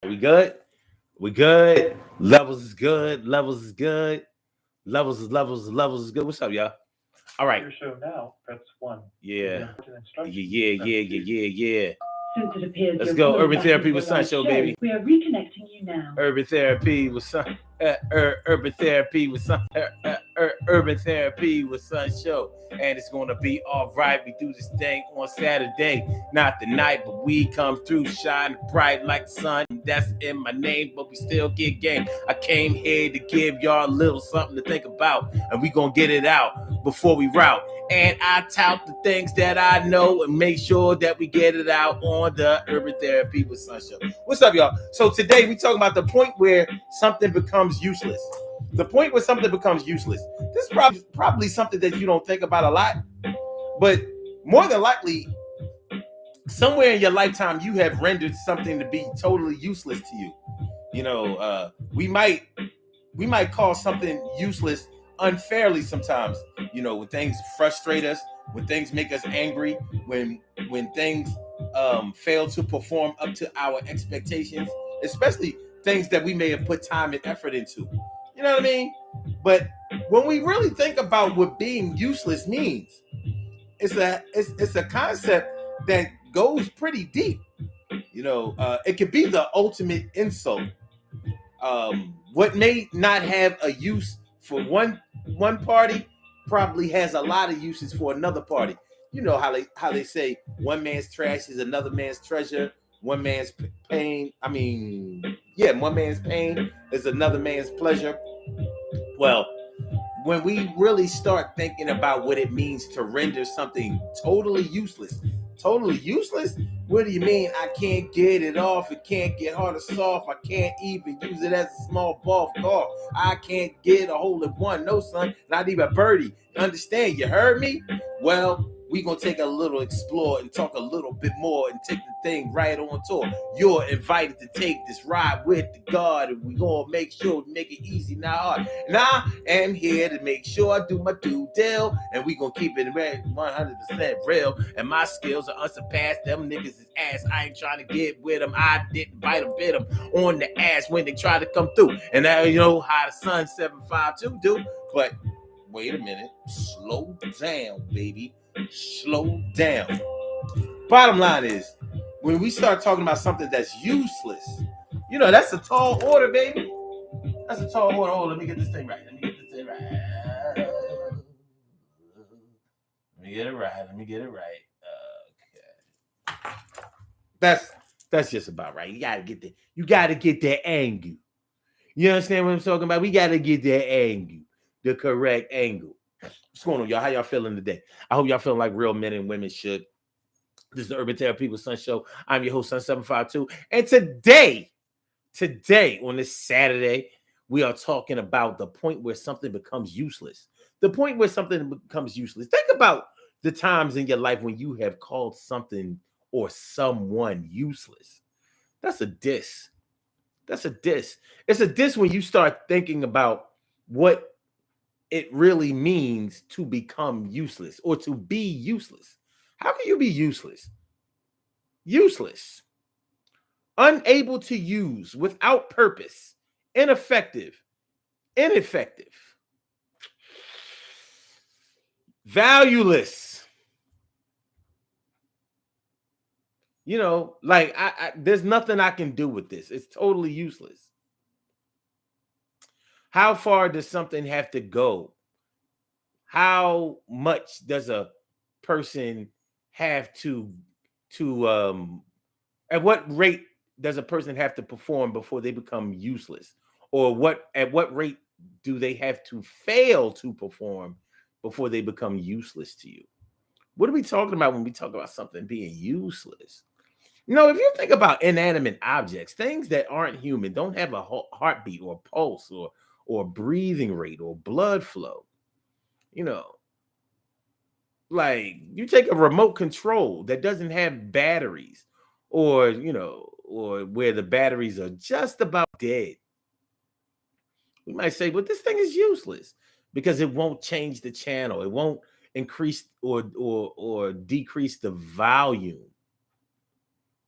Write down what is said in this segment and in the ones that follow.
We good? We good? Levels is good. Levels is good. Levels is good. What's up, y'all? All right. Your show now, press 1. Yeah. Important instructions, Yeah. Since it appears Let's you're go. calling Urban back Therapy into a with Sun live Show, show, baby. we are reconnecting you now. Urban Therapy with Sun. Urban Therapy with Sun. Urban Therapy with Sun Show, and it's gonna be all right. We do this thing on Saturday, not the night, but we come through, shine bright like the sun. That's in my name, but we still get game. I came here to give y'all a little something to think about, and we gonna get it out before we route. And I tout the things that I know and make sure that we get it out on the Urban Therapy with Sun Show. What's up, y'all? So today we talking about the point where something becomes useless. The point where something becomes useless. This is probably something that you don't think about a lot, but more than likely, somewhere in your lifetime, you have rendered something to be totally useless to you. You know, we might call something useless unfairly sometimes. You know, when things frustrate us, when things make us angry, when things fail to perform up to our expectations, especially things that we may have put time and effort into. You know what I mean? But when we really think about what being useless means, it's a concept that goes pretty deep. You know, it could be the ultimate insult. What may not have a use for one party probably has a lot of uses for another party. You know how they say one man's trash is another man's treasure. One man's pain. I mean, yeah, one man's pain is another man's pleasure. Well, when we really start thinking about what it means to render something totally useless, what do you mean? I can't get it off, it can't get hard or soft, I can't even use it as a small ball of golf, I can't get a hole in one, no son, not even a birdie. Understand? You heard me? Well, we gonna take a little explore and talk a little bit more and take the thing right on tour. You're invited to take this ride with the God, and we gonna make sure to make it easy, not hard. And I am here to make sure I do my due deal, and we gonna keep it 100% real. And my skills are unsurpassed. Them niggas is ass. I ain't trying to get with them. I didn't bite them, bit them on the ass when they try to come through. And now you know how the Sun 752 do. But wait a minute, slow down, baby. Slow down. Bottom line is, when we start talking about something that's useless, you know, that's a tall order, baby. That's a tall order. Oh, let me get this thing right. Let me get this thing right. Let me get it right. Okay. That's just about right. You gotta get that angle. You understand what I'm talking about? We gotta get that angle, the correct angle. What's going on, y'all? How y'all feeling today? I hope y'all feeling like real men and women should. This is the Urban Therapy with Sun Show. I'm your host, Sun752. And today, on this Saturday, we are talking about the point where something becomes useless. The point where something becomes useless. Think about the times in your life when you have called something or someone useless. That's a diss. That's a diss. It's a diss when you start thinking about what it really means to become useless or to be useless. How can you be useless? Useless, unable to use, without purpose, ineffective, valueless. You know, like there's nothing I can do with this. It's totally useless. How far does something have to go? How much does a person have to at what rate does a person have to perform before they become useless? Or at what rate do they have to fail to perform before they become useless to you? What are we talking about when we talk about something being useless? You know, if you think about inanimate objects, things that aren't human, don't have a heartbeat or pulse or breathing rate or blood flow, you know, like you take a remote control that doesn't have batteries, or or where the batteries are just about dead, we might say, well, this thing is useless because it won't change the channel, it won't increase or decrease the volume.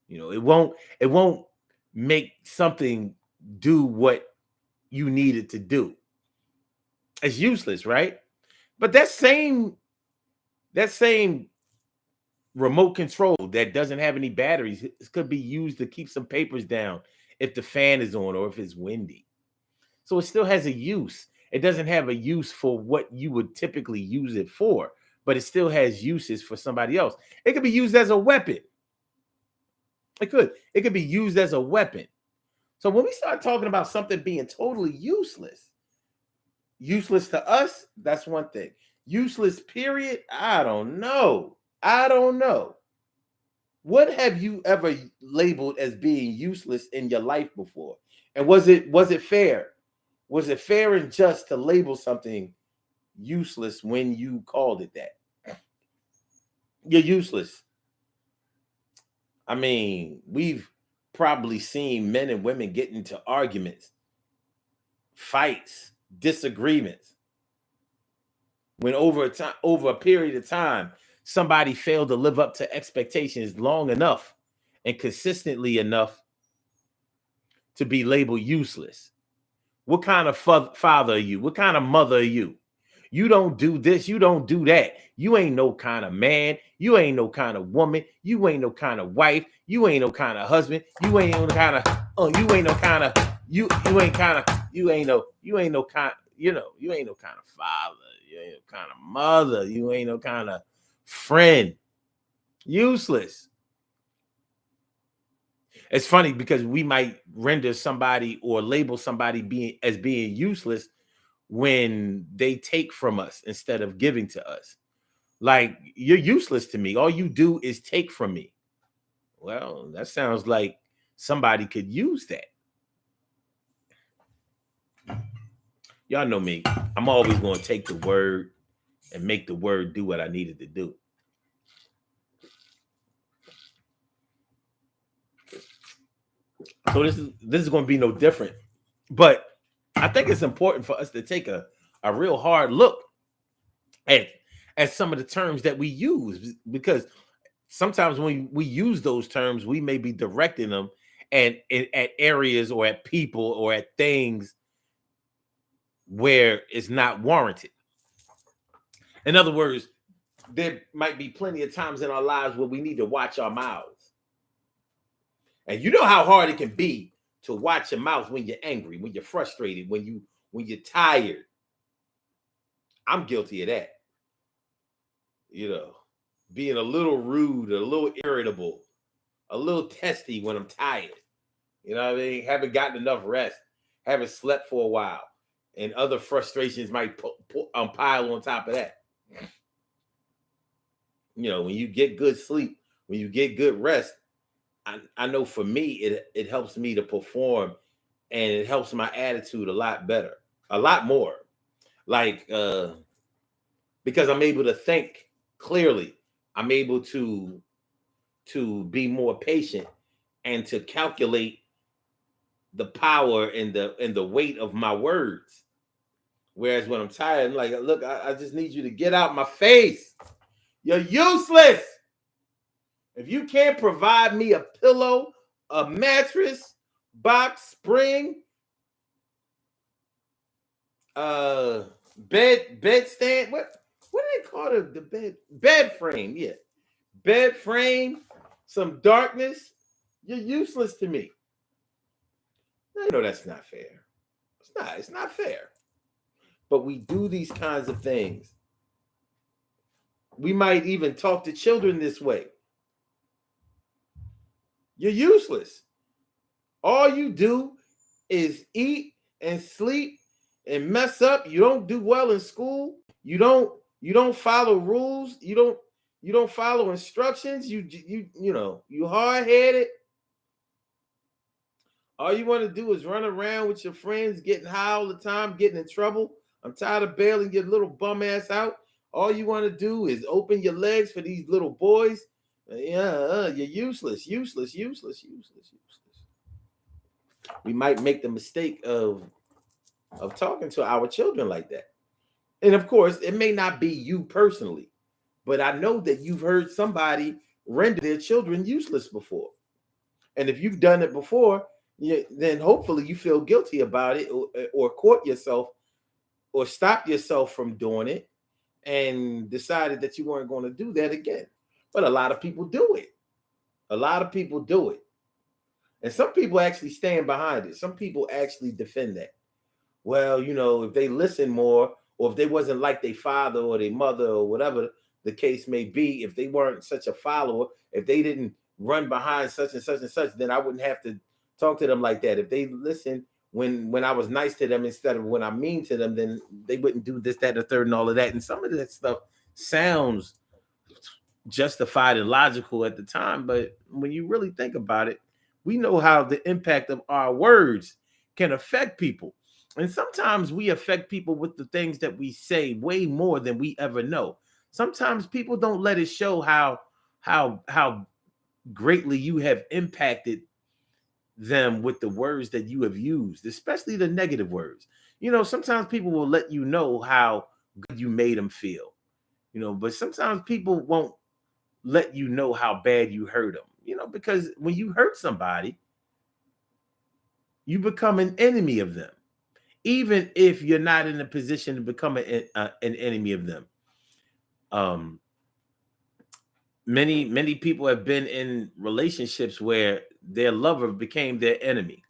You know, it won't make something do what you need it to do. It's useless, right? But that same remote control that doesn't have any batteries, it could be used to keep some papers down if the fan is on or if it's windy. So it still has a use. It doesn't have a use for what you would typically use it for, but it still has uses for somebody else. It could be used as a weapon. It could be used as a weapon. So when we start talking about something being totally useless to us, that's one thing. Useless, period. I don't know. What have you ever labeled as being useless in your life before? And was it fair? Was it fair and just to label something useless when you called it that? You're useless. I mean, we've probably seen men and women get into arguments, fights, disagreements, when over a period of time, somebody failed to live up to expectations long enough and consistently enough to be labeled useless. What kind of father are you? What kind of mother are you? You don't do this. You don't do that. You ain't no kind of man. You ain't no kind of woman. You ain't no kind of wife. You ain't no kind of husband. You ain't no kind of, you ain't no kind of, you ain't kind of, you ain't no kind, you ain't no kind of father. You ain't no kind of mother. You ain't no kind of friend. Useless. It's funny because we might render somebody or label somebody being useless when they take from us instead of giving to us. Like, you're useless to me. All you do is take from me. Well, that sounds like somebody could use that. Y'all know me. I'm always going to take the word and make the word do what I needed to do. So this is going to be no different. But I think it's important for us to take a real hard look at some of the terms that we use, because sometimes when we use those terms, we may be directing them at areas or at people or at things where it's not warranted. In other words, there might be plenty of times in our lives where we need to watch our mouths. And you know how hard it can be to watch your mouth when you're angry, when you're frustrated, when you're tired. I'm guilty of that. Being a little rude, a little irritable, a little testy when I'm tired. You know what I mean? Haven't gotten enough rest, haven't slept for a while, and other frustrations might pile on top of that. When you get good sleep, when you get good rest, I know for me, it helps me to perform, and it helps my attitude a lot better, a lot more. Like, because I'm able to think clearly. I'm able to be more patient and to calculate the power and the weight of my words. Whereas when I'm tired, I'm like, look, I just need you to get out my face. You're useless. If you can't provide me a pillow, a mattress, box spring, bed stand, what do they call it? The bed frame, yeah. Bed frame, some darkness, you're useless to me. No, that's not fair. It's not fair. But we do these kinds of things. We might even talk to children this way. You're useless. All you do is eat and sleep and mess up. You don't do well in school. You don't follow rules. You don't follow instructions. You hard-headed. All you want to do is run around with your friends, getting high all the time, getting in trouble. I'm tired of bailing your little bum ass out. All you want to do is open your legs for these little boys. You're useless. We might make the mistake of talking to our children like that. And of course, it may not be you personally, but I know that you've heard somebody render their children useless before. And if you've done it before, then hopefully you feel guilty about it, or caught yourself or stopped yourself from doing it and decided that you weren't going to do that again. But a lot of people do it. A lot of people do it. And some people actually stand behind it. Some people actually defend that. Well, if they listen more, or if they wasn't like their father or their mother or whatever the case may be, if they weren't such a follower, if they didn't run behind such and such and such, then I wouldn't have to talk to them like that. If they listen when I was nice to them instead of when I'm mean to them, then they wouldn't do this, that, and the third, and all of that. And some of that stuff sounds justified and logical at the time, but when you really think about it, we know how the impact of our words can affect people. And sometimes we affect people with the things that we say way more than we ever know. Sometimes people don't let it show how greatly you have impacted them with the words that you have used, especially the negative words. Sometimes people will let you know how good you made them feel, but sometimes people won't let you know how bad you hurt them, because when you hurt somebody, you become an enemy of them, even if you're not in a position to become an enemy of them. Many people have been in relationships where their lover became their enemy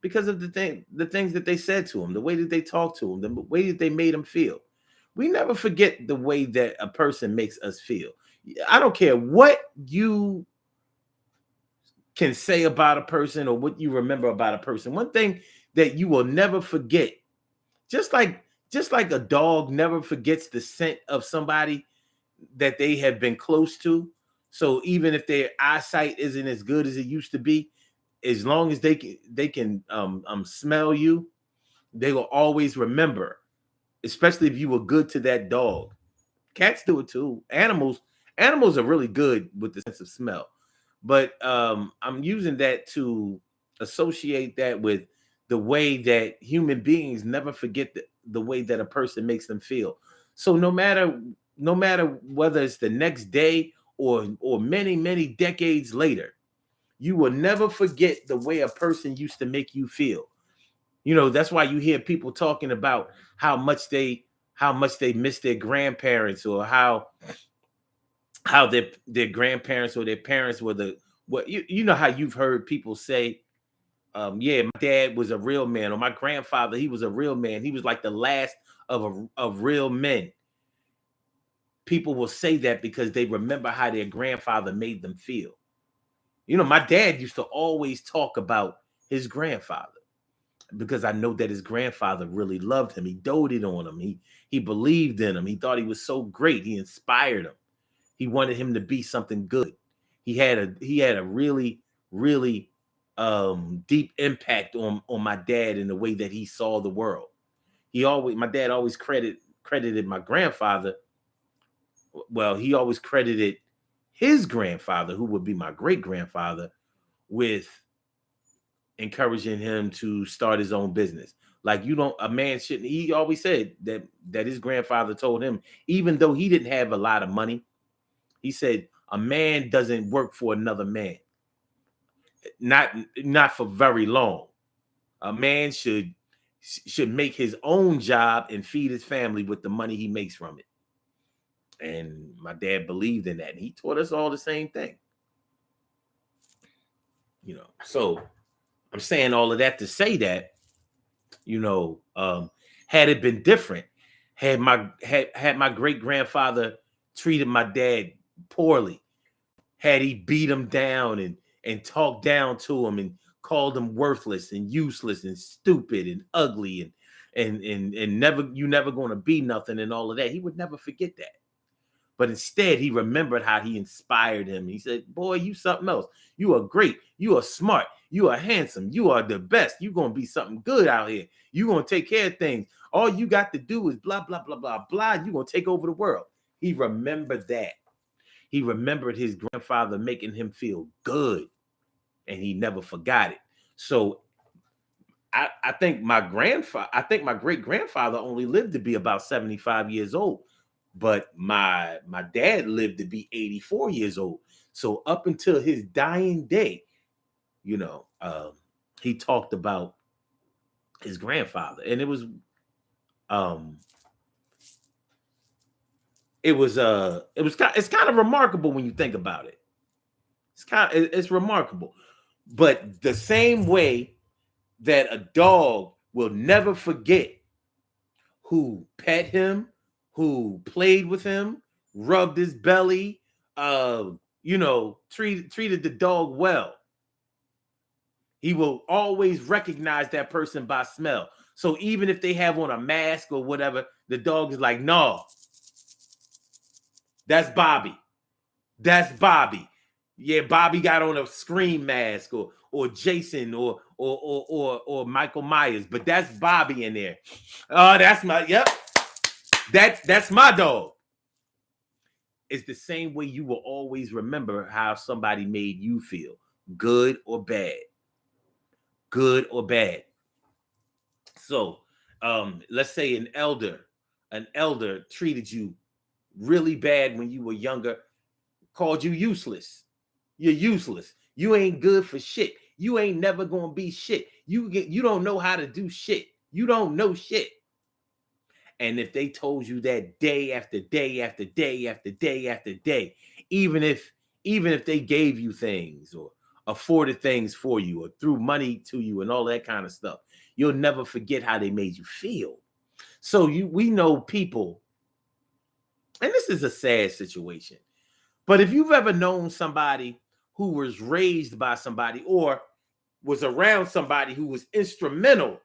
because of the things that they said to them, the way that they talked to them, the way that they made them feel. We never forget the way that a person makes us feel. I don't care what you can say about a person or what you remember about a person. One thing that you will never forget, just like a dog never forgets the scent of somebody that they have been close to. So even if their eyesight isn't as good as it used to be, as long as they can smell you, they will always remember, especially if you were good to that dog. Cats do it too. Animals are really good with the sense of smell. But I'm using that to associate that with the way that human beings never forget the way that a person makes them feel. So no matter whether it's the next day or many decades later, you will never forget the way a person used to make you feel. That's why you hear people talking about how much they miss their grandparents, or how their grandparents or their parents were you know how you've heard people say, yeah, my dad was a real man, or my grandfather, he was a real man. He was like the last of real men. People will say that because they remember how their grandfather made them feel. My dad used to always talk about his grandfather because I know that his grandfather really loved him. He doted on him. He believed in him. He thought he was so great. He inspired him. He wanted him to be something good. He had a really, really deep impact on my dad in the way that he saw the world. My dad always credited my grandfather. Well, he always credited his grandfather, who would be my great grandfather, with encouraging him to start his own business. Like, a man shouldn't. He always said that his grandfather told him, even though he didn't have a lot of money, he said a man doesn't work for another man. Not for very long. A man should make his own job and feed his family with the money he makes from it. And my dad believed in that. And he taught us all the same thing. So I'm saying all of that to say that, had it been different, had my great grandfather treated my dad poorly, had he beat him down and talked down to him and called him worthless and useless and stupid and ugly and never going to be nothing and all of that, he would never forget that. But instead, he remembered how he inspired him. He said, boy, you something else. You are great. You are smart. You are handsome. You are the best. You're going to be something good out here. You're going to take care of things. All you got to do is blah, blah, blah, blah, blah. You're going to take over the world. He remembered that. He remembered his grandfather making him feel good, and he never forgot it. So I think my great grandfather only lived to be about 75 years old. But my dad lived to be 84 years old. So up until his dying day, he talked about his grandfather, and it's kind of remarkable when you think about it. It's remarkable, but the same way that a dog will never forget who pet him, who played with him, rubbed his belly, treated the dog well. He will always recognize that person by smell. So even if they have on a mask or whatever, the dog is like, no, that's Bobby. That's Bobby. Yeah, Bobby got on a Scream mask or Jason or Michael Myers, but that's Bobby in there. Oh, that's my that's my dog. It's the same way you will always remember how somebody made you feel, good or bad. Good or bad. So, let's say an elder treated you really bad when you were younger, called you useless. You're useless. You ain't good for shit. You ain't never gonna be shit. You don't know how to do shit. You don't know shit. And if they told you that day after day after day after day after day, even if they gave you things or afforded things for you or threw money to you and all that kind of stuff, you'll never forget how they made you feel. So we know people, and this is a sad situation, but if you've ever known somebody who was raised by somebody or was around somebody who was instrumental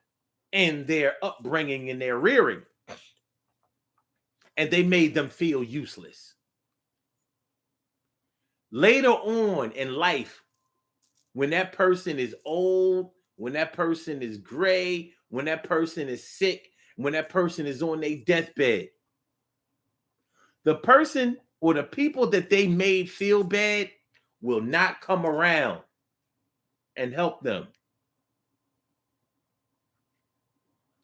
in their upbringing and their rearing, and they made them feel useless. Later on in life, when that person is old, when that person is gray, when that person is sick, when that person is on their deathbed, the person or the people that they made feel bad will not come around and help them.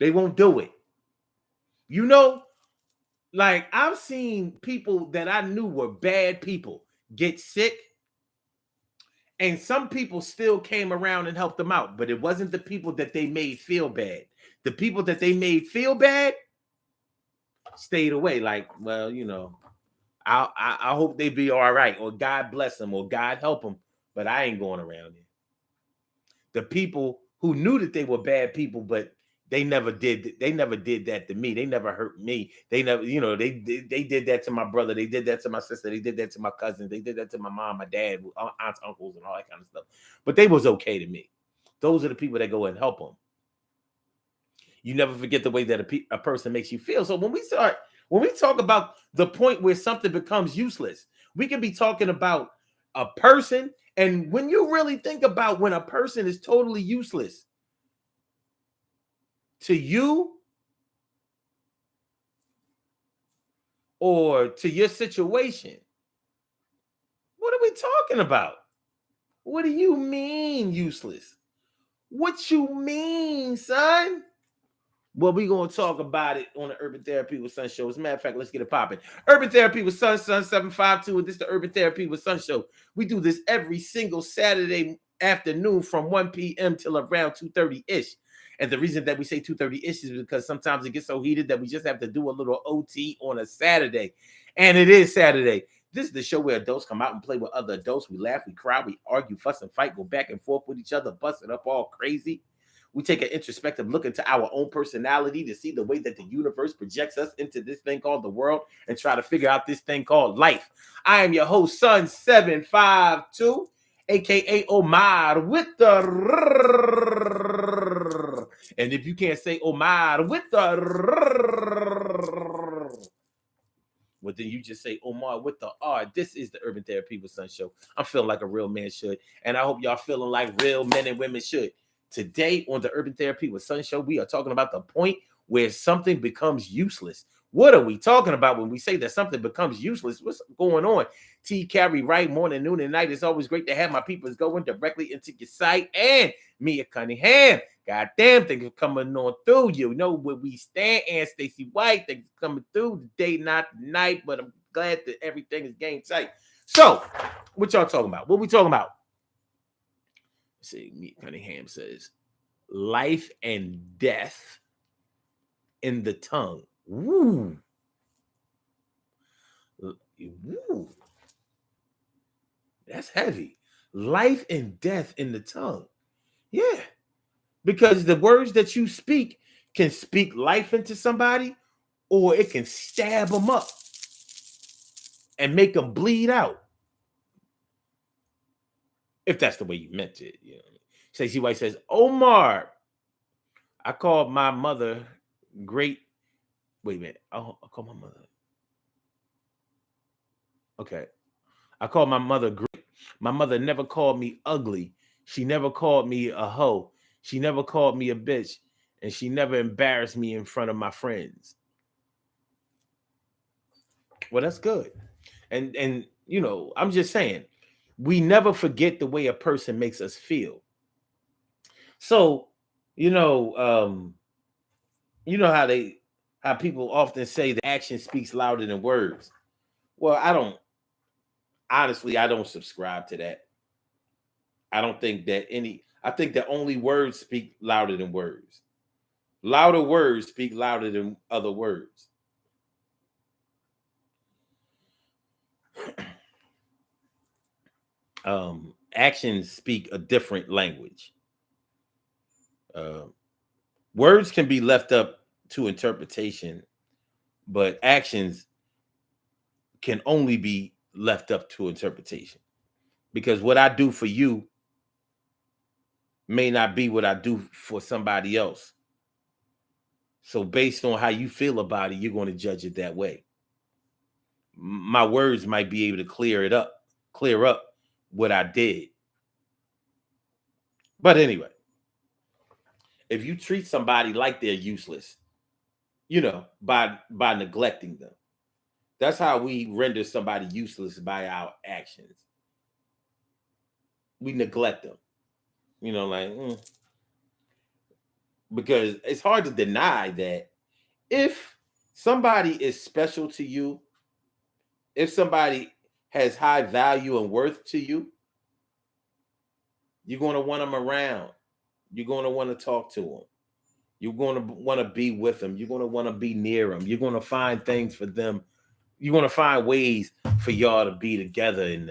They won't do it. You know, like I've seen people that I knew were bad people get sick, and some people still came around and helped them out, but it wasn't the people that they made feel bad. The people that they made feel bad stayed away. Like, well, I hope they be all right, or God bless them, or God help them, but I ain't going around there. The people who knew that they were bad people, but they never did that to me. They never hurt me. They never, they did that to my brother. They did that to my sister. They did that to my cousins. They did that to my mom, my dad, aunts, uncles, and all that kind of stuff. But they was okay to me. Those are the people that go and help them. You never forget the way that a person makes you feel. So when we talk about the point where something becomes useless, we can be talking about a person. And when you really think about when a person is totally useless to you or to your situation, what are we talking about? What do you mean useless? What you mean, son? Well, we're going to talk about it on the Urban Therapy with Sun show. As a matter of fact, let's get it popping. Urban Therapy with Sun 752, and this is the Urban Therapy with Sun show. We do this every single Saturday afternoon from 1 p.m. till around 2:30-ish. And the reason that we say 2:30-ish is because sometimes it gets so heated that we just have to do a little OT on a Saturday. And it is Saturday. This is the show where adults come out and play with other adults. We laugh, we cry, we argue, fuss, and fight, go back and forth with each other, bust it up all crazy. We take an introspective look into our own personality to see the way that the universe projects us into this thing called the world and try to figure out this thing called life. I am your host, Sun 752, aka Omar with the and if you can't say Omar with the well, then you just say Omar with the R. This is the Urban Therapy with Sun show. I'm feeling like a real man should, and I hope y'all feeling like real men and women should. Today on the Urban Therapy with Sun show, we are talking about the point where something becomes useless. What are we talking about when we say that something becomes useless? What's going on? T. Carey, right? Morning, noon, and night. It's always great to have my people going directly into your site. And Mia Cunningham. Goddamn, things are coming on through. You know where we stand. And Stacey White, things are coming through. The day, not the night. But I'm glad that everything is game tight. So, what y'all talking about? What we talking about? See, Mia Cunningham says, life and death in the tongue. Woo. Woo. That's heavy. Life and death in the tongue. Yeah. Because the words that you speak can speak life into somebody, or it can stab them up and make them bleed out. If that's the way you meant it. You know. Stacey White says, Omar, I called my mother great. Wait a minute. I'll call my mother. Okay. I called my mother great. My mother never called me ugly. She never called me a hoe. She never called me a bitch. And she never embarrassed me in front of my friends. Well, that's good. And you know, I'm just saying, we never forget the way a person makes us feel. So, you know how people often say the action speaks louder than words. Well, I don't subscribe to that. I don't think that I think that only words speak louder than words. Louder words speak louder than other words. Actions speak a different language. Words can be left up to interpretation, but actions can only be left up to interpretation. Because what I do for you may not be what I do for somebody else. So based on how you feel about it, you're going to judge it that way. My words might be able to clear up what I did. But anyway, if you treat somebody like they're useless, you know, by neglecting them, that's how we render somebody useless by our actions. We neglect them, you know, like because it's hard to deny that if somebody is special to you, if somebody has high value and worth to you, you're going to want them around. You're going to want to talk to them. You're going to want to be with them. You're going to want to be near them. You're going to find things for them. You're going to find ways for y'all to be together and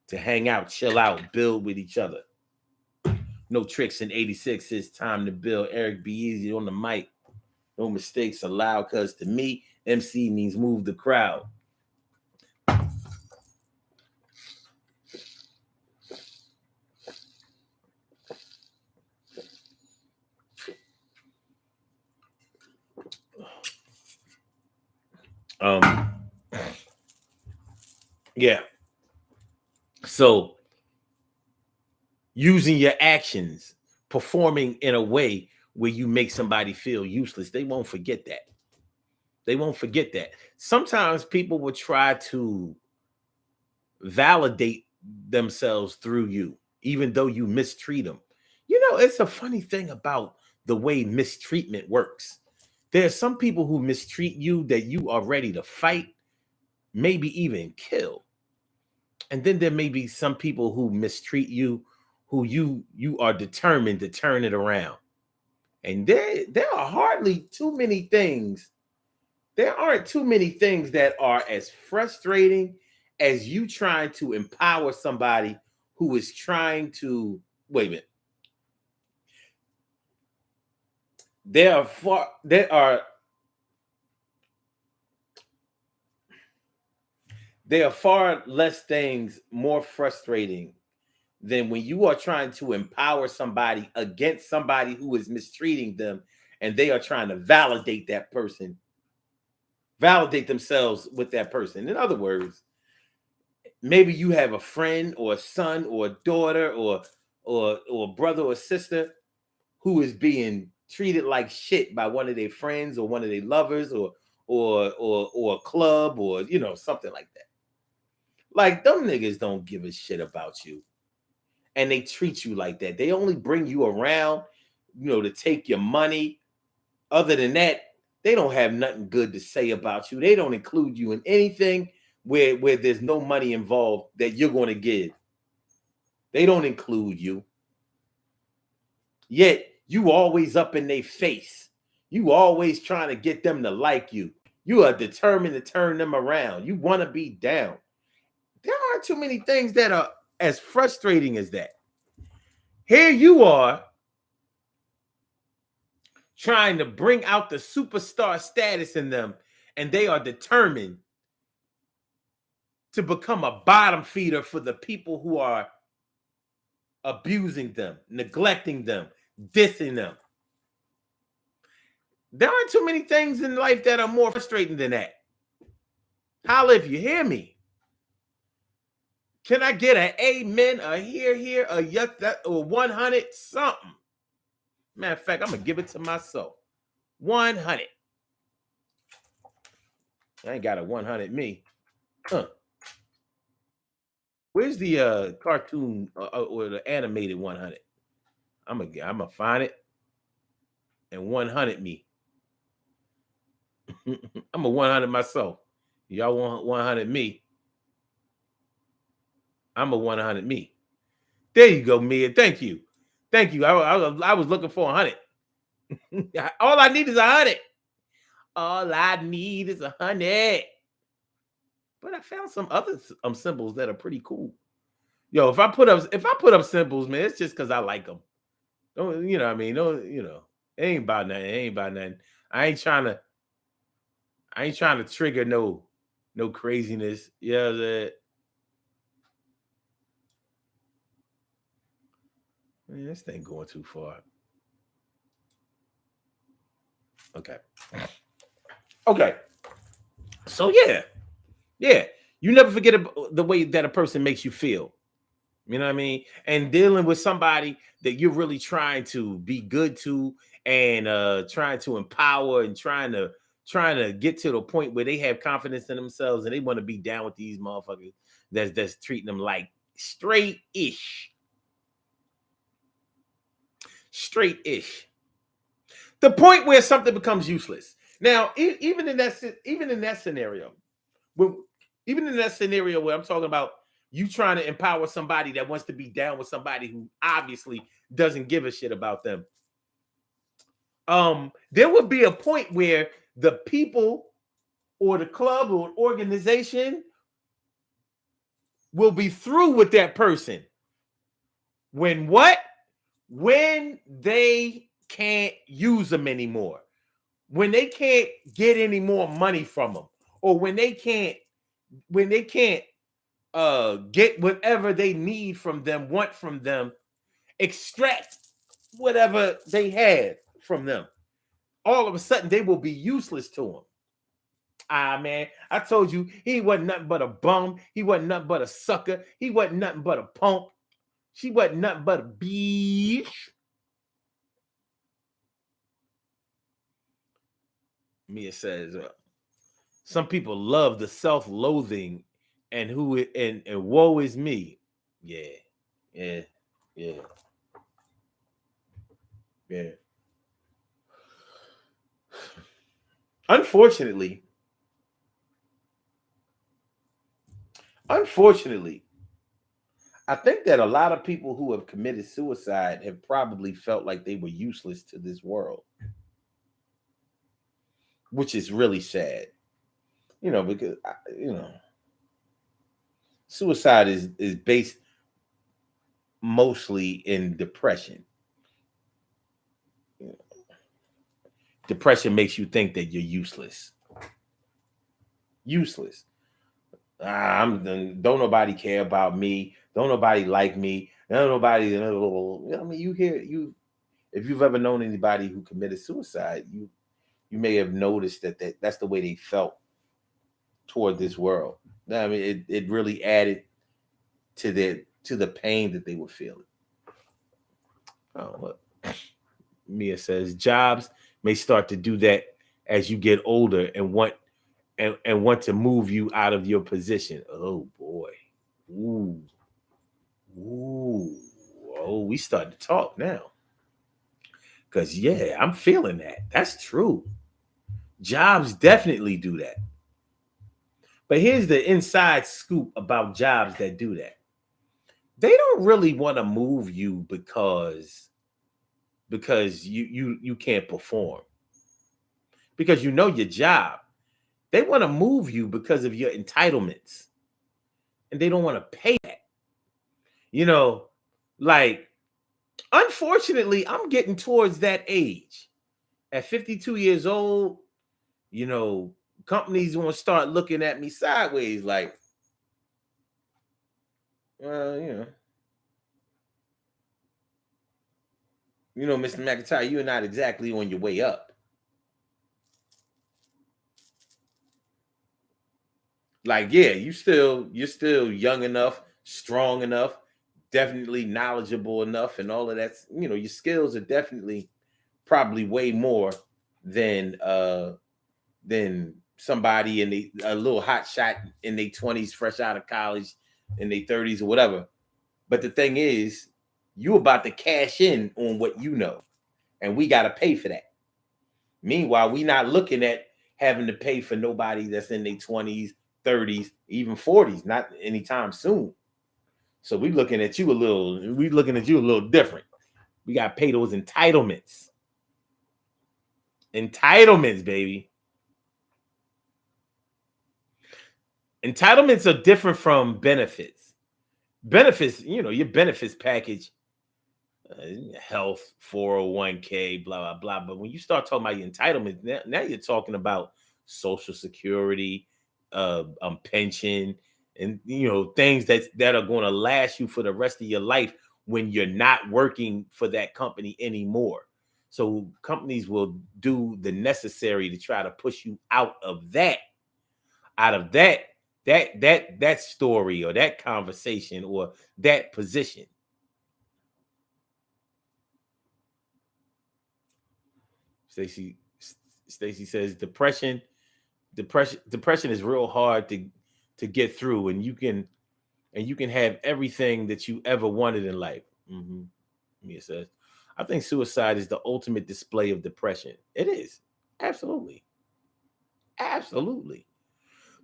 to hang out, chill out, build with each other. No tricks in 86. It's time to build. Eric B. Easy on the mic. No mistakes allowed, because to me, MC means move the crowd. Yeah. So using your actions, performing in a way where you make somebody feel useless, they won't forget that. They won't forget that. Sometimes people will try to validate themselves through you, even though you mistreat them. You know, it's a funny thing about the way mistreatment works. There's some people who mistreat you that you are ready to fight, maybe even kill. And then there may be some people who mistreat you, who you are determined to turn it around. And there are hardly too many things. There aren't too many things that are as frustrating as you trying to empower somebody who is trying to wait a minute. There are far less things more frustrating than when you are trying to empower somebody against somebody who is mistreating them, and they are trying to validate that person, validate themselves with that person. In other words, maybe you have a friend or a son or a daughter or a brother or sister who is being treated like shit by one of their friends or one of their lovers or a club or you know something like that. Like them niggas don't give a shit about you. And they treat you like that. They only bring you around, you know, to take your money. Other than that, they don't have nothing good to say about you. They don't include you in anything where there's no money involved that you're going to give. They don't include you. Yet you always up in their face. You always trying to get them to like you. You are determined to turn them around. You want to be down. There aren't too many things that are as frustrating as that. Here you are trying to bring out the superstar status in them, and they are determined to become a bottom feeder for the people who are abusing them, neglecting them, dissing them. There aren't too many things in life that are more frustrating than that. Holla if you hear me. Can I get an amen, a here, a yuck, that, or 100 something? Matter of fact, I'm going to give it to myself. 100. I ain't got a 100 me. Where's the cartoon or the animated 100? I'm gonna find it and 100 me. I'm a 100 myself. Y'all want 100 me? I'm a 100 me. There you go, Mia. Thank you. I was looking for 100. All I need is 100. All I need is 100. But I found some other symbols that are pretty cool. Yo, if I put up symbols, man, it's just because I like them. Don't, you know what I mean? Don't, you know, it ain't about nothing. I ain't trying to trigger no craziness. Yeah, man, this thing going too far. Okay. So yeah. You never forget the way that a person makes you feel. You know what I mean? And dealing with somebody that you're really trying to be good to and trying to empower and trying to get to the point where they have confidence in themselves and they want to be down with these motherfuckers that's treating them like straight-ish. The point where something becomes useless. Now, even in that scenario, where I'm talking about you trying to empower somebody that wants to be down with somebody who obviously doesn't give a shit about them. There would be a point where the people or the club or organization will be through with that person. When what? When they can't use them anymore. When they can't get any more money from them. Or when they can't get whatever they need from them, want from them, extract whatever they had from them. All of a sudden, they will be useless to them. Man, I told you, he wasn't nothing but a bum. He wasn't nothing but a sucker. He wasn't nothing but a punk. She wasn't nothing but a bitch. Mia says, some people love the self-loathing and woe is me. Yeah. Unfortunately, I think that a lot of people who have committed suicide have probably felt like they were useless to this world, which is really sad. Because suicide is based mostly in depression. Depression makes you think that you're useless. Don't nobody care about me. Don't nobody like me. Don't nobody. I mean, if you've ever known anybody who committed suicide, you may have noticed that's the way they felt toward this world. I mean, it really added to the pain that they were feeling. Oh, look. Mia says jobs may start to do that as you get older and want to move you out of your position. Oh boy. Ooh. Oh, we starting to talk now. Because yeah, I'm feeling that. That's true. Jobs definitely do that. But here's the inside scoop about jobs that do that. They don't really want to move you because because you can't perform, because you know your job. They want to move you because of your entitlements, and they don't want to pay that. You know, like, unfortunately, I'm getting towards that age. At 52 years old, you know, companies want to start looking at me sideways, like, well, Mr. McIntyre, you're not exactly on your way up. Like, yeah, you're still young enough, strong enough, definitely knowledgeable enough, and all of that. Your skills are definitely probably way more than somebody a little hot shot in their 20s, fresh out of college, in their 30s or whatever. But the thing is, you about to cash in on what you know, and we got to pay for that. Meanwhile, we not looking at having to pay for nobody that's in their 20s, 30s, even 40s, not anytime soon. So we looking at you a little different. We got to pay those entitlements. Entitlements, baby. Entitlements are different from benefits. Benefits, your benefits package, health, 401k, blah, blah, blah. But when you start talking about your entitlements, now you're talking about Social Security, pension, and things that are going to last you for the rest of your life when you're not working for that company anymore. So companies will do the necessary to try to push you out of that story or that conversation or that position. Stacy says depression is real hard to get through, and you can have everything that you ever wanted in life. Mia says, I think suicide is the ultimate display of depression. It is. Absolutely. Absolutely.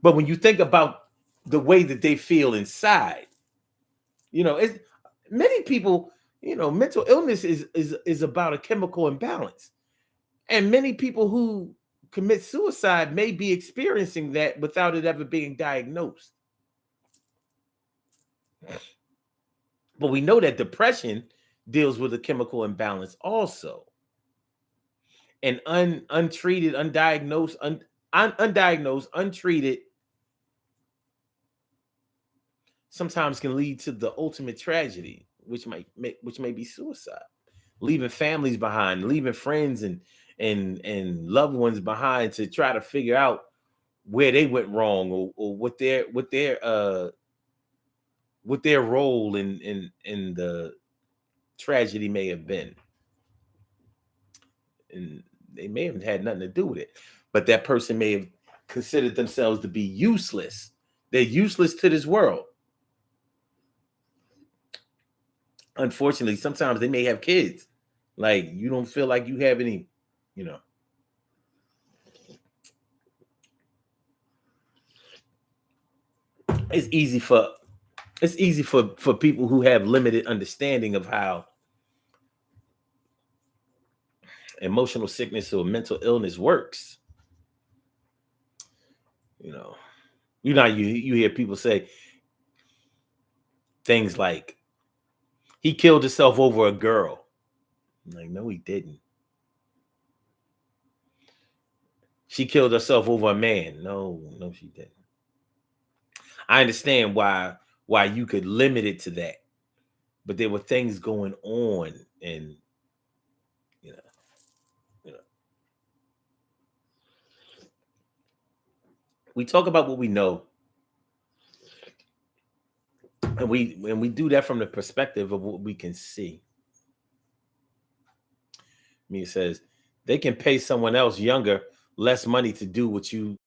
But when you think about the way that they feel inside, it's many people, mental illness is about a chemical imbalance. And many people who commit suicide may be experiencing that without it ever being diagnosed. But we know that depression deals with a chemical imbalance also. And untreated, undiagnosed, undiagnosed, untreated sometimes can lead to the ultimate tragedy, which may be suicide, leaving families behind, leaving friends and loved ones behind to try to figure out where they went wrong or what their role in the tragedy may have been. And they may have had nothing to do with it, but that person may have considered themselves to be useless. They're useless to this world. Unfortunately, sometimes they may have kids. Like, you don't feel like you have any, it's easy for people who have limited understanding of how emotional sickness or mental illness works. You hear people say things like, he killed himself over a girl. I'm like, no, he didn't. She killed herself over a man. No, she didn't. I understand why you could limit it to that, but there were things going on, and we talk about what we know, and we do that from the perspective of what we can see. Mia says they can pay someone else younger less money to do what you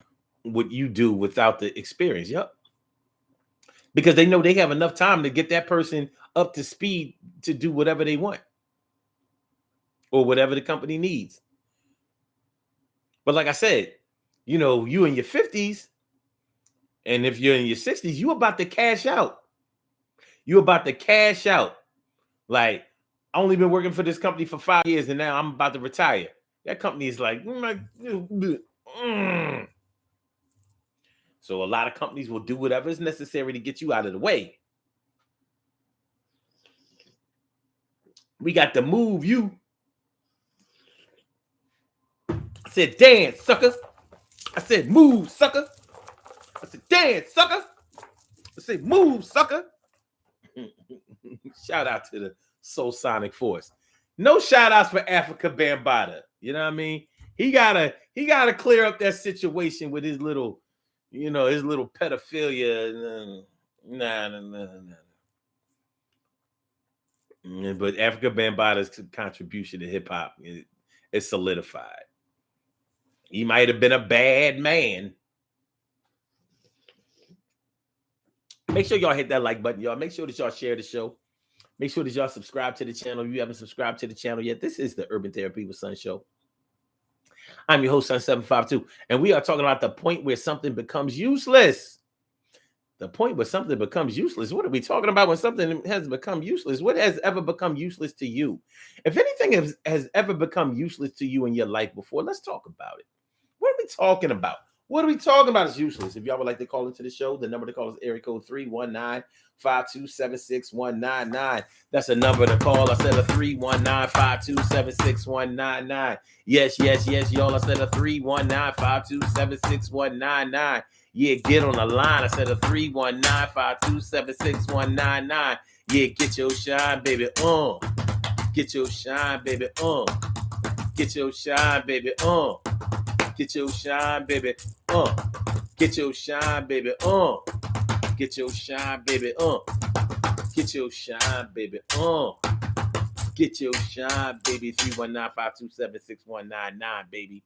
do without the experience. Yep. Because they know they have enough time to get that person up to speed to do whatever they want or whatever the company needs. But like I said, you in your 50s, and if you're in your 60s, you about to cash out. You're about to cash out. Like, I only been working for this company for 5 years and now I'm about to retire. That company is like, So a lot of companies will do whatever is necessary to get you out of the way. We got to move you. I said, dance, sucker. I said, move, sucker. I said, dance, sucker. I said, move, sucker. Shout out to the Soul Sonic Force. No shout outs for Africa Bambaataa. You know what I mean? He gotta clear up that situation with his little, his little pedophilia. Nah. But Africa Bambaataa's contribution to hip hop is solidified. He might have been a bad man. Make sure y'all hit that like button, y'all. Make sure that y'all share the show. Make sure that y'all subscribe to the channel. If you haven't subscribed to the channel yet, this is the Urban Therapy with Sun show. I'm your host, Sun752, and we are talking about the point where something becomes useless. The point where something becomes useless. What are we talking about when something has become useless? What has ever become useless to you? If anything has ever become useless to you in your life before, let's talk about it. What are we talking about? What are we talking about is useless. If y'all would like to call into the show, the number to call is area code 319-527-6199. That's a number to call. I said a 319-527-6199. Yes, y'all. I said a 319-527-6199. Yeah, get on the line. I said a 319-527-6199. Yeah, get your shine, baby. Get your shine, baby. Get your shine, baby. Get your shine, baby. Get your shine, baby. Get your shine, baby. Get your shine, baby. Get your shine, baby. 319-527-6199, baby.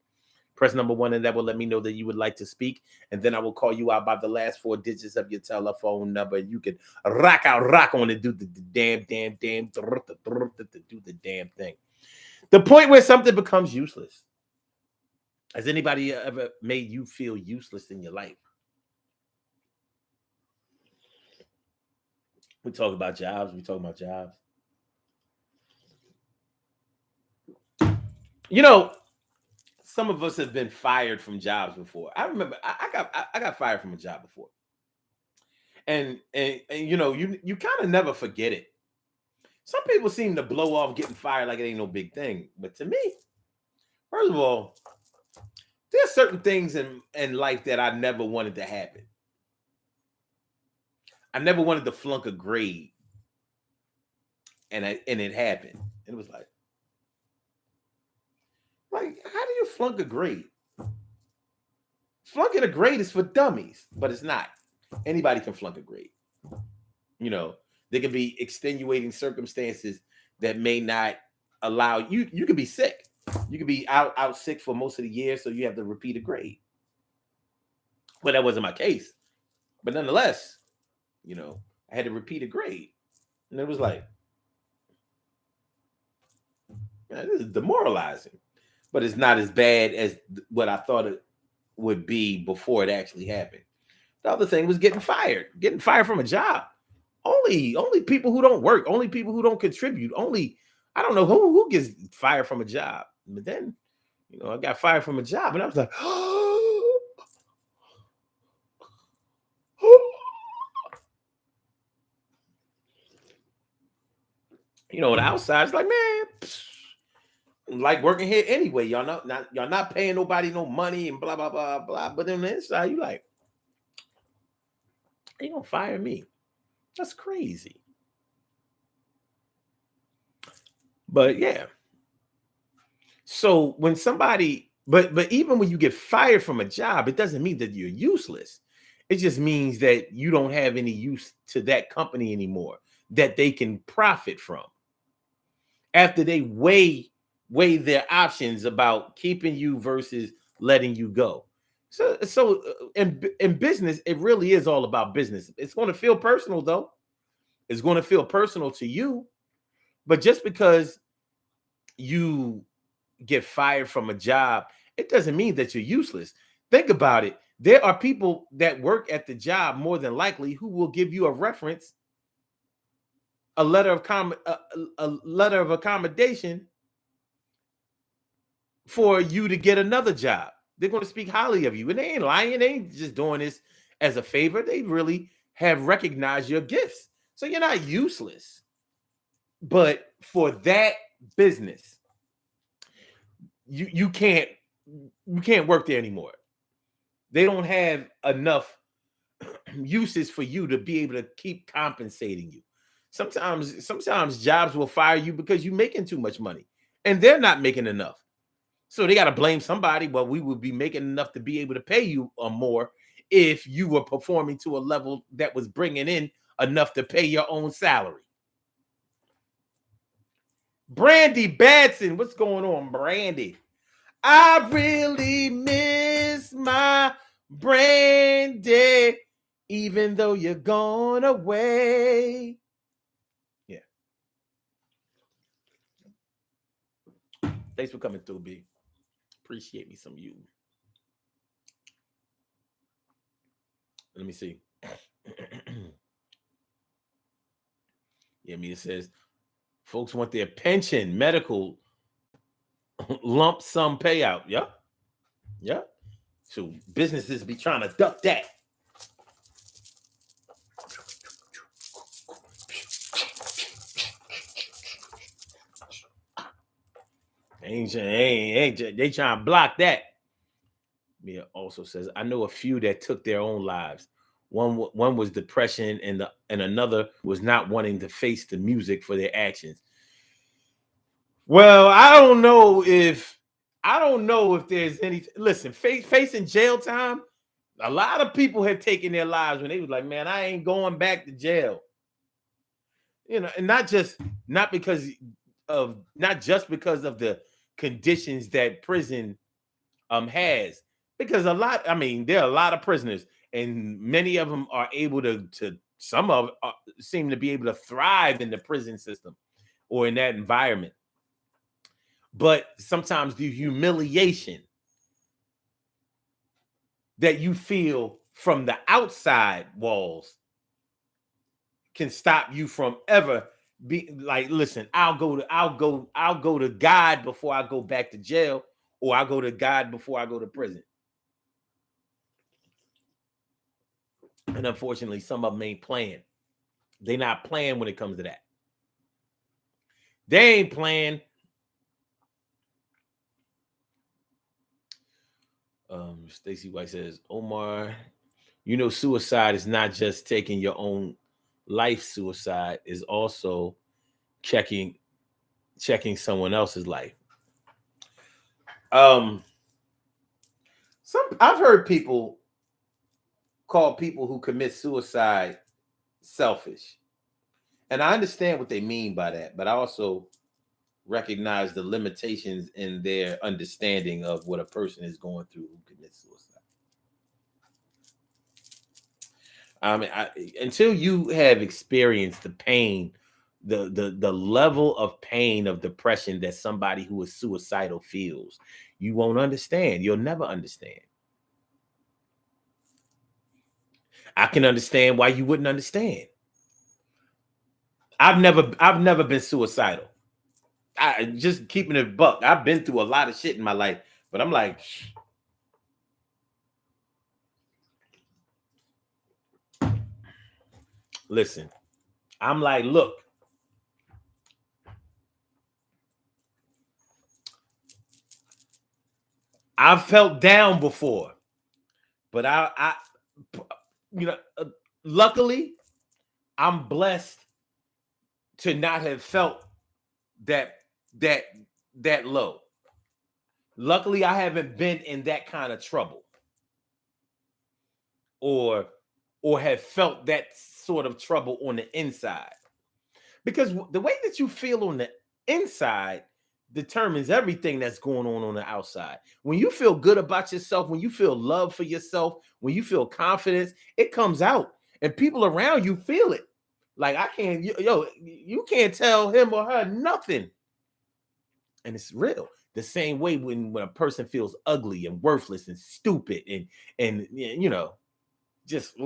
Press number 1 and that will let me know that you would like to speak. And then I will call you out by the last 4 digits of your telephone number. You can rock on and do the damn, do the damn thing. The point where something becomes useless. Has anybody ever made you feel useless in your life? We talk about jobs. Some of us have been fired from jobs before. I remember I got fired from a job before. And you kind of never forget it. Some people seem to blow off getting fired like it ain't no big thing. But to me, first of all, there's certain things in life that I never wanted to happen. I never wanted to flunk a grade. And it happened. And it was like, how do you flunk a grade? Flunking a grade is for dummies, but it's not. Anybody can flunk a grade. There can be extenuating circumstances that may not allow you. You could be sick. You could be out sick for most of the year, so you have to repeat a grade. Well, that wasn't my case. But nonetheless, I had to repeat a grade. And it was like, man, this is demoralizing. But it's not as bad as what I thought it would be before it actually happened. The other thing was getting fired from a job. Only people who don't work, only people who don't contribute, I don't know who gets fired from a job. But then, I got fired from a job and I was like, the outside is like, man, like working here anyway. Y'all not paying nobody no money and blah, blah, blah, blah. But then on the inside, you like, they gonna fire me. That's crazy. But yeah. So when somebody, but even when you get fired from a job, it doesn't mean that you're useless. It just means that you don't have any use to that company anymore that they can profit from. After they weigh their options about keeping you versus letting you go. So in business, it really is all about business. It's going to feel personal, though. It's going to feel personal to you. But just because you get fired from a job, it doesn't mean that you're useless. Think about it. There are people that work at the job more than likely who will give you a reference a letter of accommodation for you to get another job. They're going to speak highly of you, and they ain't lying. They ain't just doing this as a favor. They really have recognized your gifts, so you're not useless. But for that business, you can't work there anymore. They don't have enough uses for you to be able to keep compensating you. Sometimes jobs will fire you because you're making too much money and they're not making enough. So they got to blame somebody. Well, we would be making enough to be able to pay you more if you were performing to a level that was bringing in enough to pay your own salary. Brandy Batson, what's going on, Brandy? I really miss my Brandy, even though you're gone away. Yeah. Thanks for coming through, B. Appreciate me some you. Let me see. Yeah, it says folks want their pension, medical lump sum payout. Yeah. Yeah. So businesses be trying to duck that. They trying to block that. Mia also says, I know a few that took their own lives. One was depression, and another was not wanting to face the music for their actions. Well, I don't know if there's any. Listen, facing jail time. A lot of people have taken their lives when they was like, man, I ain't going back to jail. You know, and not just because of the conditions that prison has, because there are a lot of prisoners, and many of them are able to some of seem to be able to thrive in the prison system or in that environment. But sometimes the humiliation that you feel from the outside walls can stop you from ever be like, listen, I'll go to God before I go back to jail, or I'll go to God before I go to prison. And unfortunately, some of them ain't playing. They're not playing when it comes to that. They ain't playing. Stacy White says, Omar, suicide is not just taking your own life. Suicide is also checking someone else's life. I've heard people call people who commit suicide selfish. And I understand what they mean by that, but I also recognize the limitations in their understanding of what a person is going through who commits suicide. Until you have experienced the pain, the level of pain of depression that somebody who is suicidal feels, you won't understand. You'll never understand. I can understand why you wouldn't understand. I've never been suicidal. I just keeping it buck. I've been through a lot of shit in my life, but I'm like, listen, I'm like, look, I've felt down before, but luckily, I'm blessed to not have felt that low. Luckily, I haven't been in that kind of trouble, or have felt that sort of trouble on the inside, because the way that you feel on the inside determines everything that's going on the outside. When you feel good about yourself, when you feel love for yourself, when you feel confidence, it comes out, and people around you feel it. Like, you can't tell him or her nothing. And it's real. The same way when a person feels ugly and worthless and stupid and just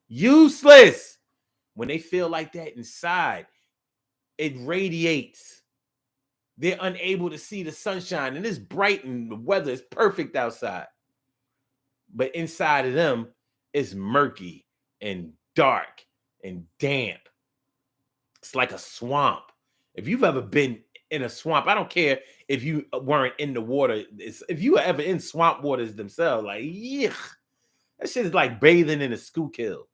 useless. when they feel like that inside, it radiates. They're unable to see the sunshine, and it's bright and the weather is perfect outside. But inside of them, it's murky and dark and damp. It's like a swamp. If you've ever been in a swamp, I don't care if you weren't in the water. If you were ever in swamp waters themselves, like, yeah, that shit is like bathing in a Schuylkill.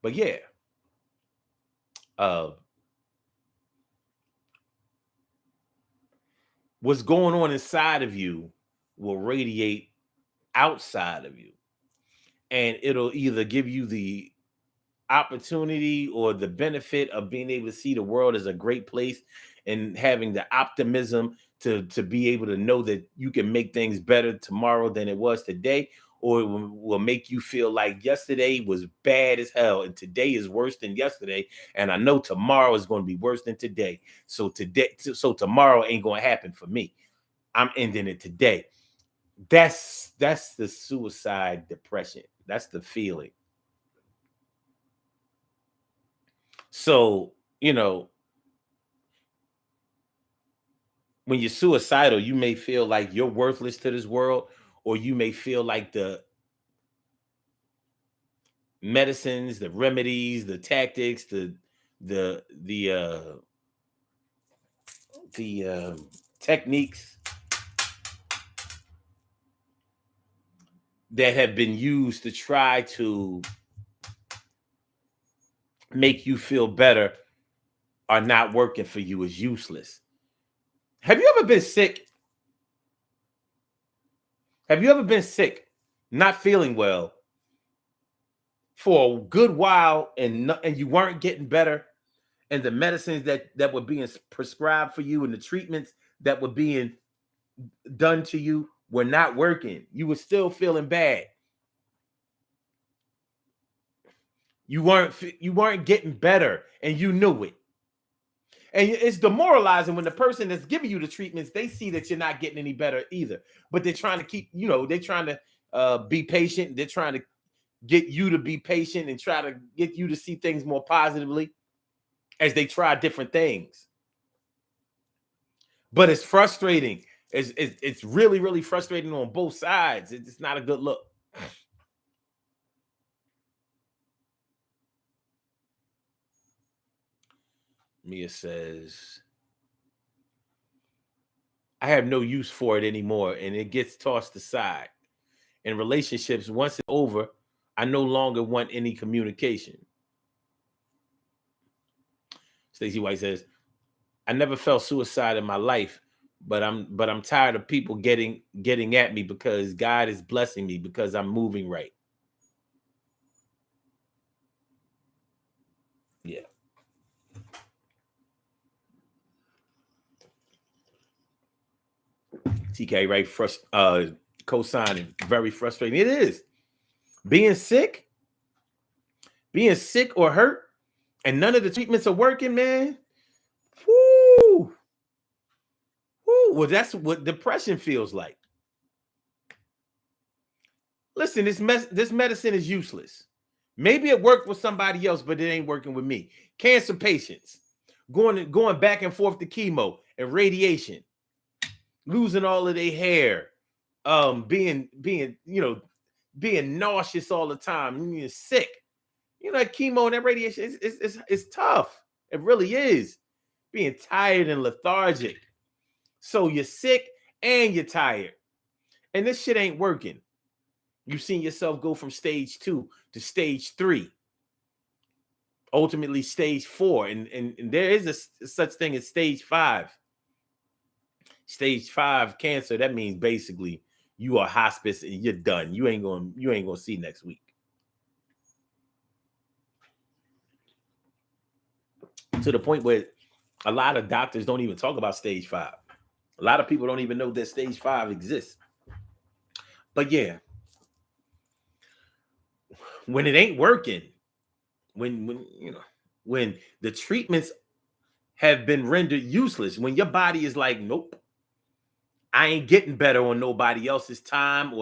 But yeah, what's going on inside of you will radiate outside of you, and it'll either give you the opportunity or the benefit of being able to see the world as a great place and having the optimism to be able to know that you can make things better tomorrow than it was today, or it will make you feel like yesterday was bad as hell and today is worse than yesterday, and I know tomorrow is going to be worse than today, so tomorrow ain't going to happen for me. I'm ending it today. That's the suicide depression. That's the feeling. So, when you're suicidal, you may feel like you're worthless to this world, or you may feel like the medicines, the remedies, the tactics, the techniques that have been used to try to make you feel better are not working for you, is useless. Have you ever been sick? Have you ever been sick, not feeling well for a good while, and you weren't getting better, and the medicines that were being prescribed for you and the treatments that were being done to you were not working? You were still feeling bad. You weren't getting better, and you knew it. And it's demoralizing when the person that's giving you the treatments, they see that you're not getting any better either. But they're trying to keep, they're trying to be patient. They're trying to get you to be patient and try to get you to see things more positively as they try different things. But it's frustrating. It's really, really frustrating on both sides. It's not a good look. Mia says, I have no use for it anymore, and it gets tossed aside. In relationships, once it's over, I no longer want any communication. Stacey White says, I never felt suicide in my life, but I'm tired of people getting at me because God is blessing me because I'm moving right. Yeah. TK, right? Co-signing. Very frustrating. It is. Being sick or hurt, and none of the treatments are working, man. Woo. Woo. Well, that's what depression feels like. Listen, this medicine is useless. Maybe it worked with somebody else, but it ain't working with me. Cancer patients going back and forth to chemo and radiation, losing all of their hair, being nauseous all the time, being sick. That chemo and that radiation it's tough. It really is. Being tired and lethargic. So you're sick and you're tired. And this shit ain't working. You've seen yourself go from stage 2 to stage 3. Ultimately stage 4. And there is such thing as stage 5. Stage 5 cancer, that means basically you are hospice and you're done. You ain't gonna see next week. To the point where a lot of doctors don't even talk about stage 5. A lot of people don't even know that stage 5 exists. But yeah, when it ain't working, when the treatments have been rendered useless, when your body is like, nope, I ain't getting better on nobody else's time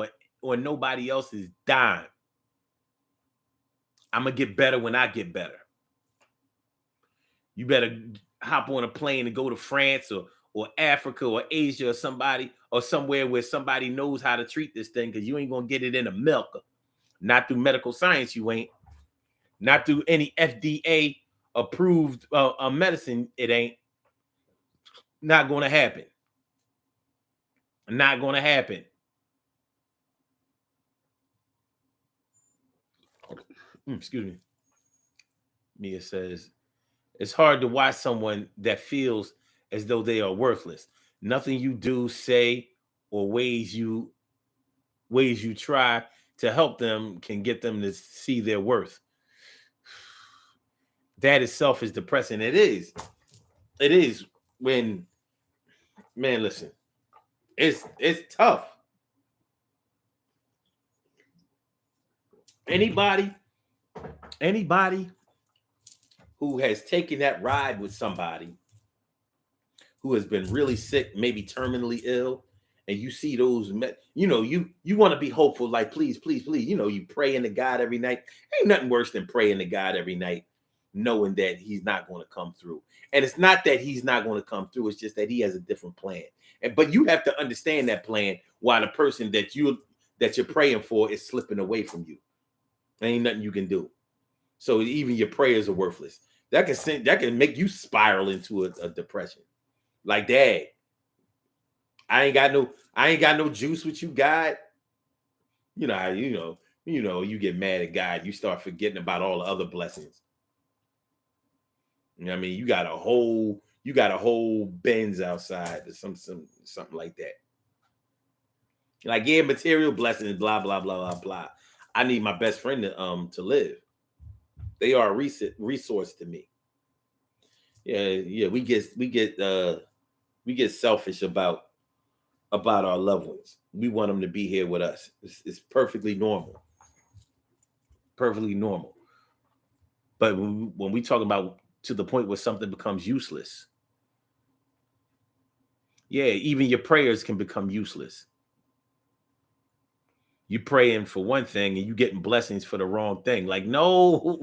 nobody else's dime. I'm going to get better when I get better. You better hop on a plane and go to France or Africa or Asia or somebody or somewhere where somebody knows how to treat this thing, because you ain't going to get it in America. Not through medical science, you ain't. Not through any FDA approved medicine, it ain't. Not going to happen. Not going to happen. Excuse me. Mia says, it's hard to watch someone that feels as though they are worthless. Nothing you do, say, or ways you try to help them can get them to see their worth. That itself is depressing. It is. It is when, man, listen, it's tough. Anybody who has taken that ride with somebody who has been really sick, maybe terminally ill, and you see those, you want to be hopeful, like, please, please, please, you praying to God every night. Ain't nothing worse than praying to God every night, knowing that he's not going to come through. And it's not that he's not going to come through. It's just that he has a different plan. But you have to understand that plan while the person that you're praying for is slipping away from you. There ain't nothing you can do. So even your prayers are worthless. That can make you spiral into a depression. Like, Dad, I ain't got no juice with you, God. You know how you get mad at God, you start forgetting about all the other blessings. You know what I mean? You got a whole Benz outside or something like that. Like, yeah, material blessings, blah, blah, blah, blah, blah. I need my best friend to live. They are a resource to me. Yeah, we get selfish about our loved ones. We want them to be here with us. It's perfectly normal. Perfectly normal. But when we talk about to the point where something becomes useless, yeah, even your prayers can become useless. You praying for one thing and you getting blessings for the wrong thing. Like, no,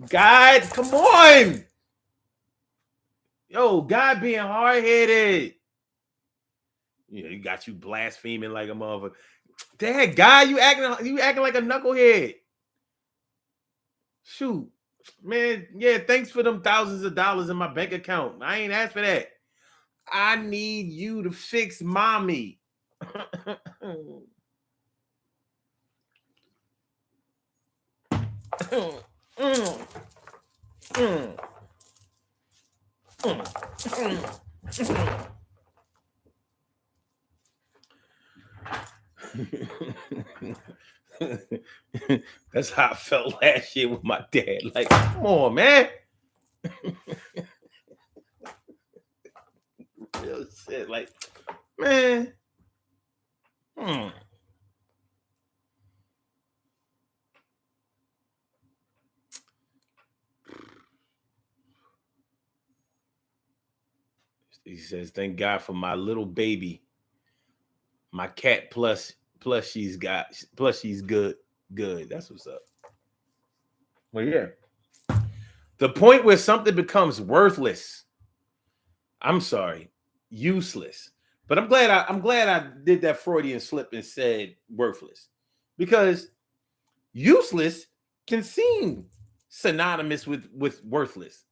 God, come on. Yo, God being hard-headed. You got you blaspheming like a motherfucker. Dad, God, you acting like a knucklehead. Shoot, man, yeah, thanks for them thousands of dollars in my bank account. I ain't asked for that. I need you to fix mommy. That's how I felt last year with my dad. Like, come on, man. Real shit. Like, man. He says, thank God for my little baby. My cat plus she's good. That's what's up. Well, yeah. The point where something becomes worthless. I'm sorry, useless. But I'm glad I did that Freudian slip and said worthless, because useless can seem synonymous with worthless.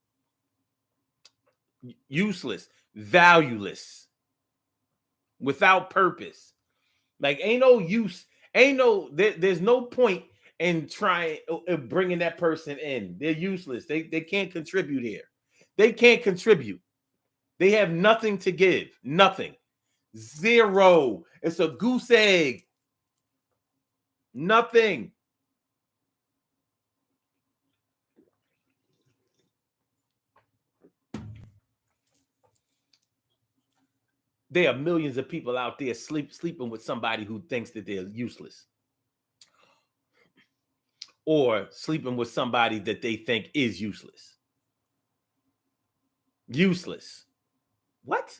Useless, valueless, without purpose. Like, ain't no use, there's no point in trying bringing that person in. They're useless. They can't contribute here. They can't contribute. They have nothing to give. Nothing. Zero. It's a goose egg. Nothing. There are millions of people out there sleeping with somebody who thinks that they're useless, or sleeping with somebody that they think is useless. Useless. What?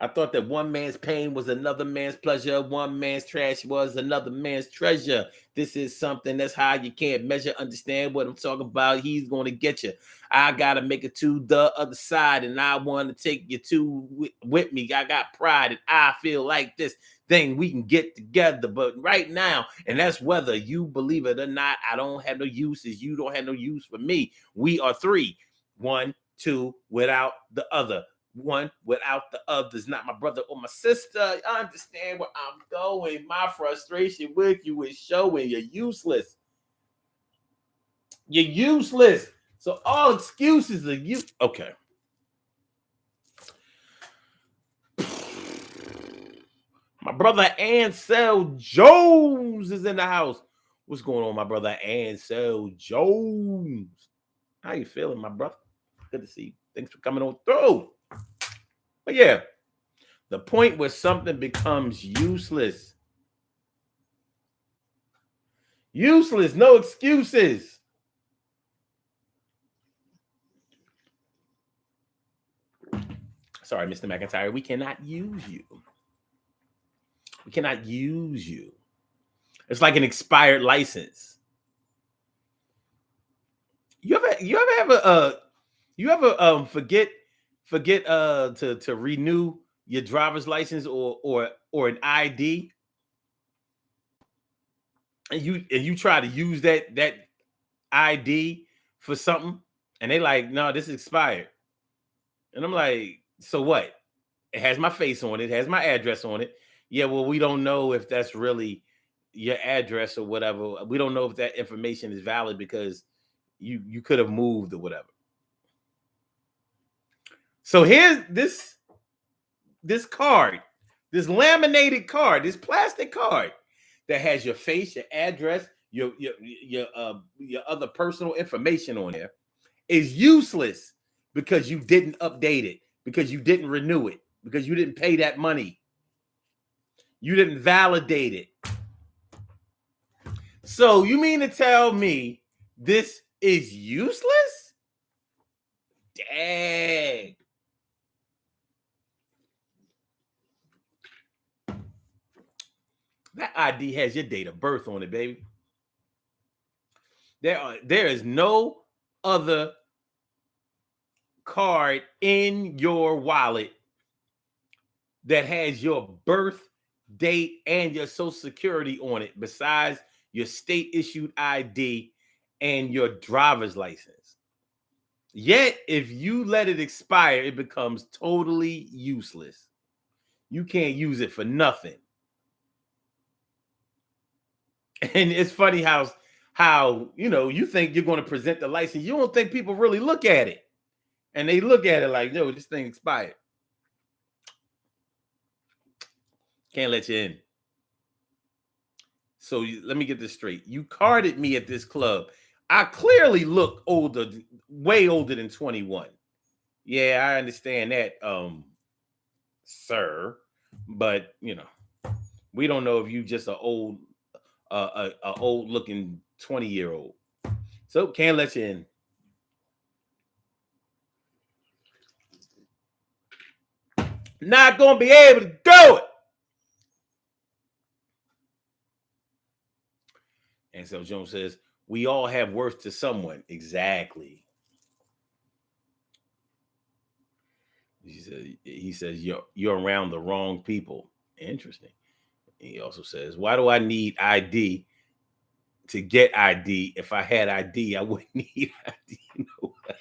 I thought that one man's pain was another man's pleasure. One man's trash was another man's treasure. This is something that's high. You can't measure, understand what I'm talking about. He's going to get you. I got to make it to the other side, and I want to take you to with me. I got pride, and I feel like this thing we can get together. But right now, and that's whether you believe it or not, I don't have no uses. You don't have no use for me. We are three. One, two, without the other. One without the other is not my brother or my sister. I understand where I'm going. My frustration with you is showing you're useless. You're useless. So all excuses are you. Okay. My brother Ansel Jones is in the house. What's going on, my brother Ansel Jones? How you feeling, my brother? Good to see you. Thanks for coming on through. But yeah, the point where something becomes useless. Useless, no excuses. Sorry, Mr. McIntyre, we cannot use you. We cannot use you. It's like an expired license. You ever forget to renew your driver's license or an ID, and you try to use that ID for something, and they like, no, this is expired. And I'm like, so what? It has my face on it, has my address on it. Yeah, well, we don't know if that's really your address or whatever. We don't know if that information is valid because you could have moved or whatever. So here's this card, this laminated card, this plastic card that has your face, your address, your other personal information on there is useless because you didn't update it, because you didn't renew it, because you didn't pay that money. You didn't validate it. So you mean to tell me this is useless? Dang. That ID has your date of birth on it, baby. There is no other card in your wallet that has your birth date and your social security on it besides your state issued ID and your driver's license. Yet, if you let it expire, it becomes totally useless. You can't use it for nothing. And it's funny how you think you're going to present the license. You don't think people really look at it. And they look at it like, yo, this thing expired. Can't let you in. So let me get this straight. You carded me at this club. I clearly look older, way older than 21. Yeah, I understand that, sir. But we don't know if you just a old looking 20-year-old. So can't let you in. Not gonna be able to do it. And so Jones says, we all have worth to someone. Exactly. He says you're around the wrong people. Interesting. He also says, why do I need ID to get ID? If I had ID, I wouldn't need ID. No way.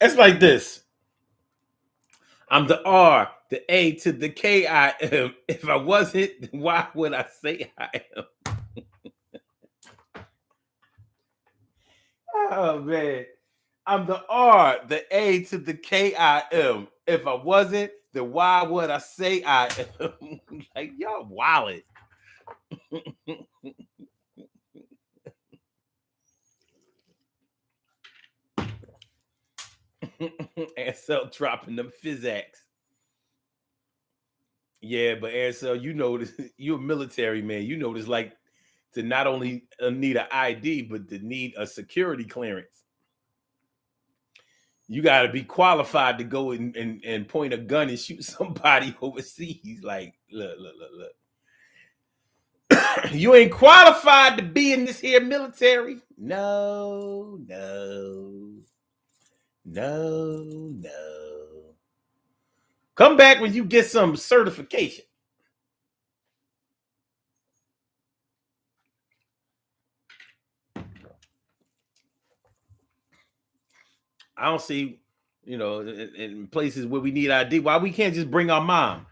It's like this. I'm the R, the A to the K I am. If I wasn't, why would I say I am? Oh man. I'm the R, the A to the K I M. If I wasn't, then why would I say I am? Like, y'all wallet. And so dropping them physics. Yeah, but Ansel, you know this. You're a military man. You know this, like to not only need an ID, but to need a security clearance. You got to be qualified to go and point a gun and shoot somebody overseas. Like, look. You ain't qualified to be in this here military. No. Come back when you get some certification. I don't see, in places where we need ID, why we can't just bring our mom.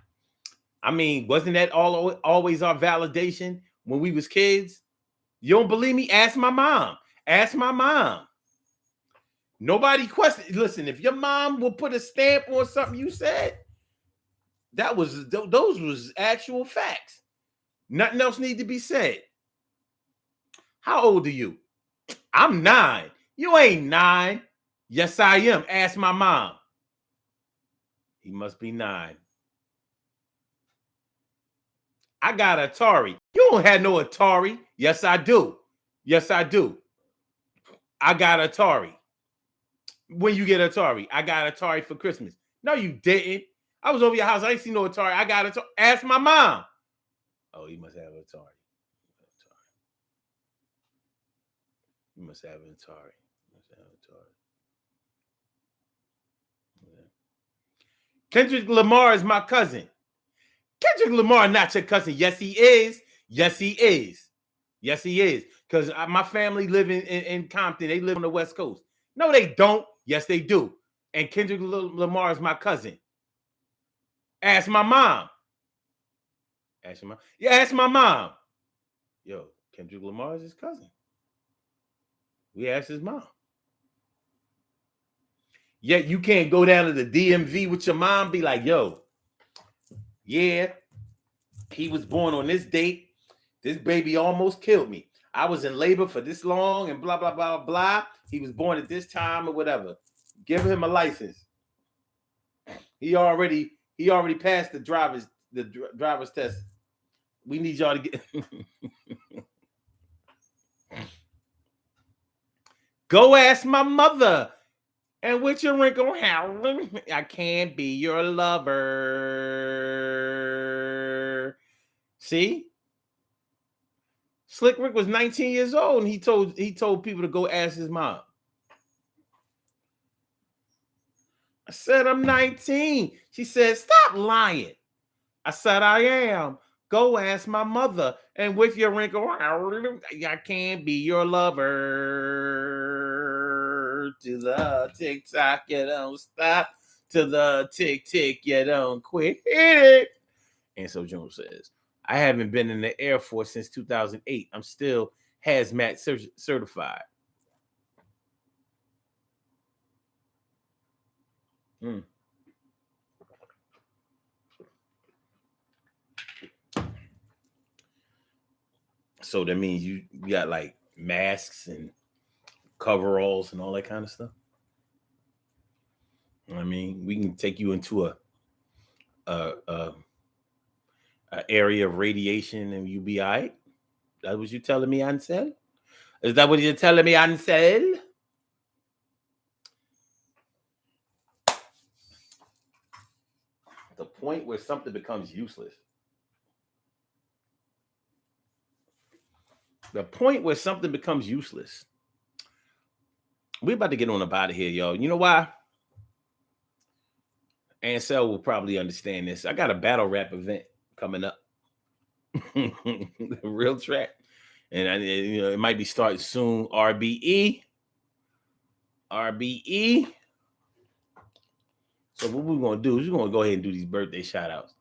I mean, wasn't that always our validation when we was kids? You don't believe me? Ask my mom. Ask my mom. Nobody questioned. Listen, if your mom will put a stamp on something you said, those was actual facts. Nothing else need to be said. How old are you? I'm 9. You ain't 9. Yes, I am. Ask my mom. He must be 9. I got Atari. You don't have no Atari. Yes, I do. Yes, I do. I got Atari. When you get Atari? I got Atari for Christmas. No, you didn't. I was over your house. I ain't seen no Atari. I got Atari. Ask my mom. Oh, you must have Atari. You must have an Atari. Kendrick Lamar is my cousin. Kendrick Lamar not your cousin. Yes, he is. Yes, he is. Yes, he is. Because my family live in Compton. They live on the West Coast. No, they don't. Yes, they do. And Kendrick Lamar is my cousin. Ask my mom. Ask your mom. Yeah, ask my mom. Yo, Kendrick Lamar is his cousin. We asked his mom. Yet you can't go down to the DMV with your mom, be like, yo, yeah, he was born on this date. This baby almost killed me. I was in labor for this long and blah, blah, blah, blah. He was born at this time or whatever. Give him a license. He already passed the driver's test. We need y'all to get go ask my mother. And with your wrinkle hair, I can't be your lover. See? Slick Rick was 19 years old, and he told people to go ask his mom. I said, I'm 19. She said, stop lying. I said, I am. Go ask my mother. And with your wrinkle hair, I can't be your lover. To the tick-tock, you don't stop. To the tick-tick, you don't quit. Hit it. And so Jones says, I haven't been in the Air Force since 2008. I'm still hazmat certified. So that means you got like masks and coveralls and all that kind of stuff. I mean, we can take you into a area of radiation and you be all right. That's what you telling me, Ansel? Is that what you're telling me, Ansel? The point where something becomes useless. The point where something becomes useless. We're about to get on about it here, y'all. You know why? Ansel will probably understand this. I got a battle rap event coming up. Real track. And it might be starting soon. RBE. So what we're going to do is we're going to go ahead and do these birthday shout outs.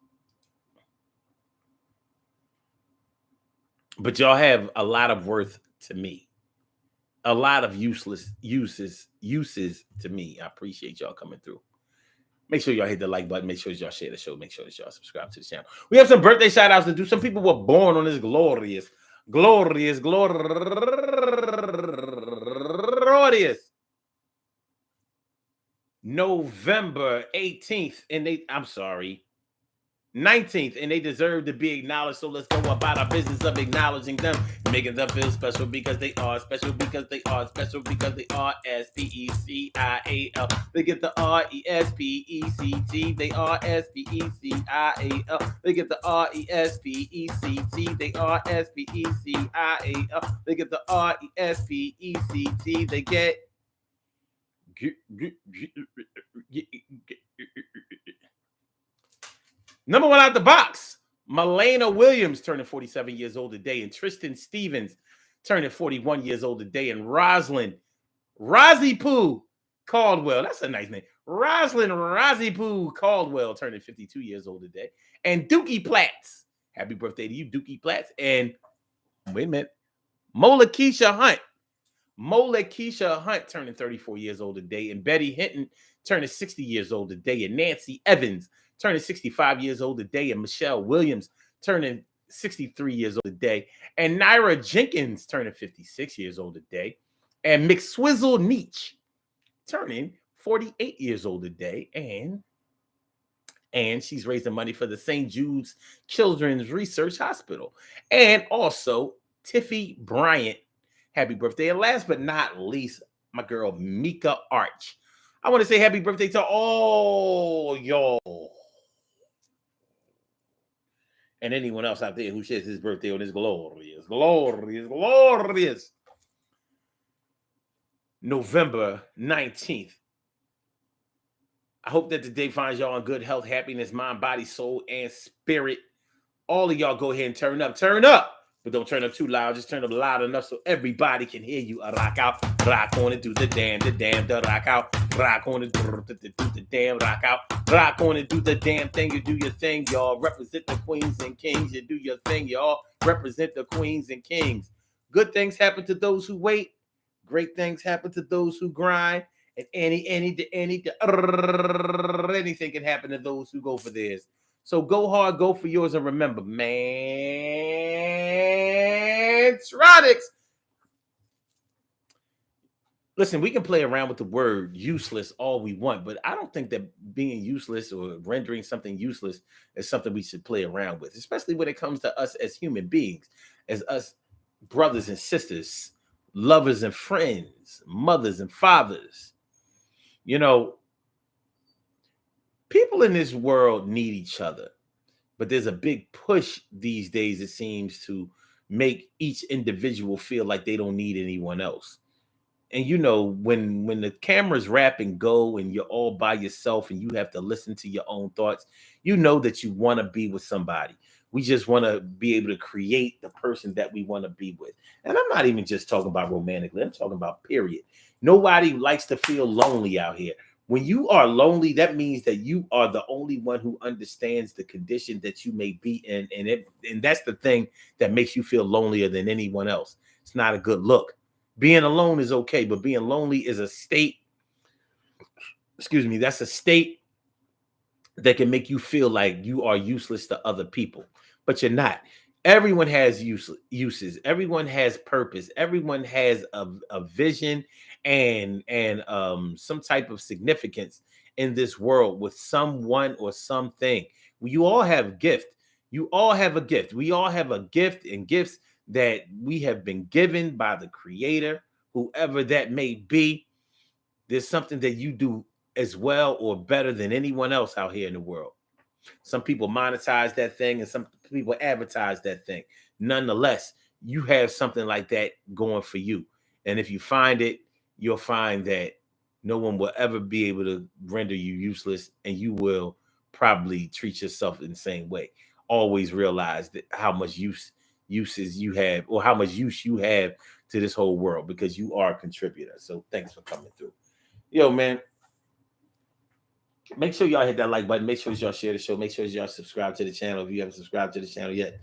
But y'all have a lot of worth to me. A lot of uses to me. I appreciate y'all coming through. Make sure y'all hit the like button. Make sure y'all share the show. Make sure that y'all subscribe to the channel. We have some birthday shout outs to do. Some people were born on this glorious November 18th. And I'm sorry. 19th, and they deserve to be acknowledged. So let's go about our business of acknowledging them, making them feel special because they are special because they are special because they are SPECIAL. They get the RESPECT. They are SPECIAL. They get the RESPECT. They are SPECIAL. They get the RESPECT. They get. Number one out the box, Milena Williams turning 47 years old today, and Tristan Stevens turning 41 years old today, and Rosie Caldwell, that's a nice name. Rosie Caldwell turning 52 years old today, and Dookie Platts. Happy birthday to you, Dookie Platts. And wait a minute, Mola Keisha Hunt turning 34 years old today, and Betty Hinton turning 60 years old today, and Nancy Evans turning 65 years old today, and Michelle Williams turning 63 years old today, and Naira Jenkins turning 56 years old today, and McSwizzle Nietzsche turning 48 years old today, and she's raising money for the St. Jude's Children's Research Hospital. And also Tiffy Bryant, happy birthday. And last but not least, my girl Mika Arch. I want to say happy birthday to all y'all and anyone else out there who shares his birthday on this glorious November 19th. I hope that the day finds y'all in good health, happiness, mind, body, soul, and spirit. All of y'all go ahead and turn up. But don't turn up too loud. Just turn up loud enough so everybody can hear you. Rock out, rock on it, do the damn, the rock out. Rock on it, do the damn, rock out. Rock on it, do the damn thing. You do your thing, y'all. Represent the queens and kings. You do your thing, y'all. Represent the queens and kings. Good things happen to those who wait. Great things happen to those who grind. And anything can happen to those who go for theirs. So go hard, go for yours, and remember, man, Tronics. Listen, we can play around with the word useless all we want, but I don't think that being useless or rendering something useless is something we should play around with, especially when it comes to us as human beings, as us brothers and sisters, lovers and friends, mothers and fathers. You know, people in this world need each other, but there's a big push these days, it seems, to make each individual feel like they don't need anyone else. And you know, when the cameras wrap and go and you're all by yourself and you have to listen to your own thoughts, you know that you want to be with somebody. We just want to be able to create the person that we want to be with. And I'm not even just talking about romantically. I'm talking about period. Nobody likes to feel lonely out here. When you are lonely, that means that you are the only one who understands the condition that you may be in. And that's the thing that makes you feel lonelier than anyone else. It's not a good look. Being alone is okay, but being lonely is a state. That's a state that can make you feel like you are useless to other people, but you're not. Everyone has uses. Everyone has purpose. Everyone has a vision and some type of significance in this world with someone or something. You all have gift. You all have a gift. We all have a gift and gifts that we have been given by the Creator, whoever that may be. There's something that you do as well or better than anyone else out here in the world. Some people monetize that thing and some people advertise that thing. Nonetheless, you have something like that going for you. And if you find it, you'll find that no one will ever be able to render you useless, and you will probably treat yourself in the same way. Always realize that how much uses you have, or how much use you have to this whole world, because you are a contributor. So thanks for coming through. Yo, man, make sure y'all hit that like button. Make sure y'all share the show. Make sure y'all subscribe to the channel if you haven't subscribed to the channel yet.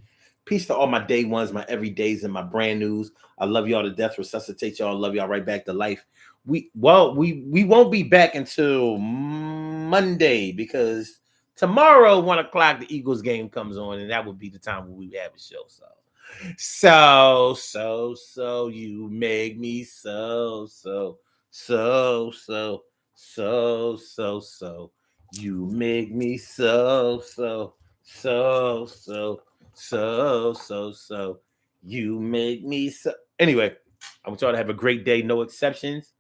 Peace to all my day ones, my everydays, and my brand news. I love y'all to death. Resuscitate y'all. Love y'all right back to life. We won't be back until Monday, because tomorrow 1 o'clock the Eagles game comes on, and that would be the time when we have a show. So you make me so you make me so So. You make me so. Anyway, I want y'all to have a great day, no exceptions.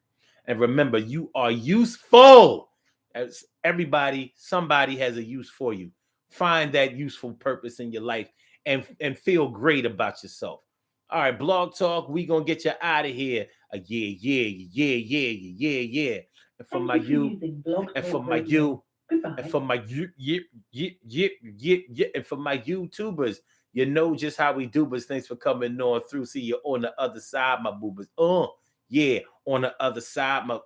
And remember, you are useful. As everybody, somebody has a use for you. Find that useful purpose in your life and feel great about yourself. All right, Blog Talk, we gonna get you out of here. Yeah. And for Thank my you for you, using Blog and Talk for my Radio. you, Goodbye. and for my and for my YouTubers, you know just how we do. But thanks for coming on through. See you on the other side, my boobers. Yeah, on the other side, my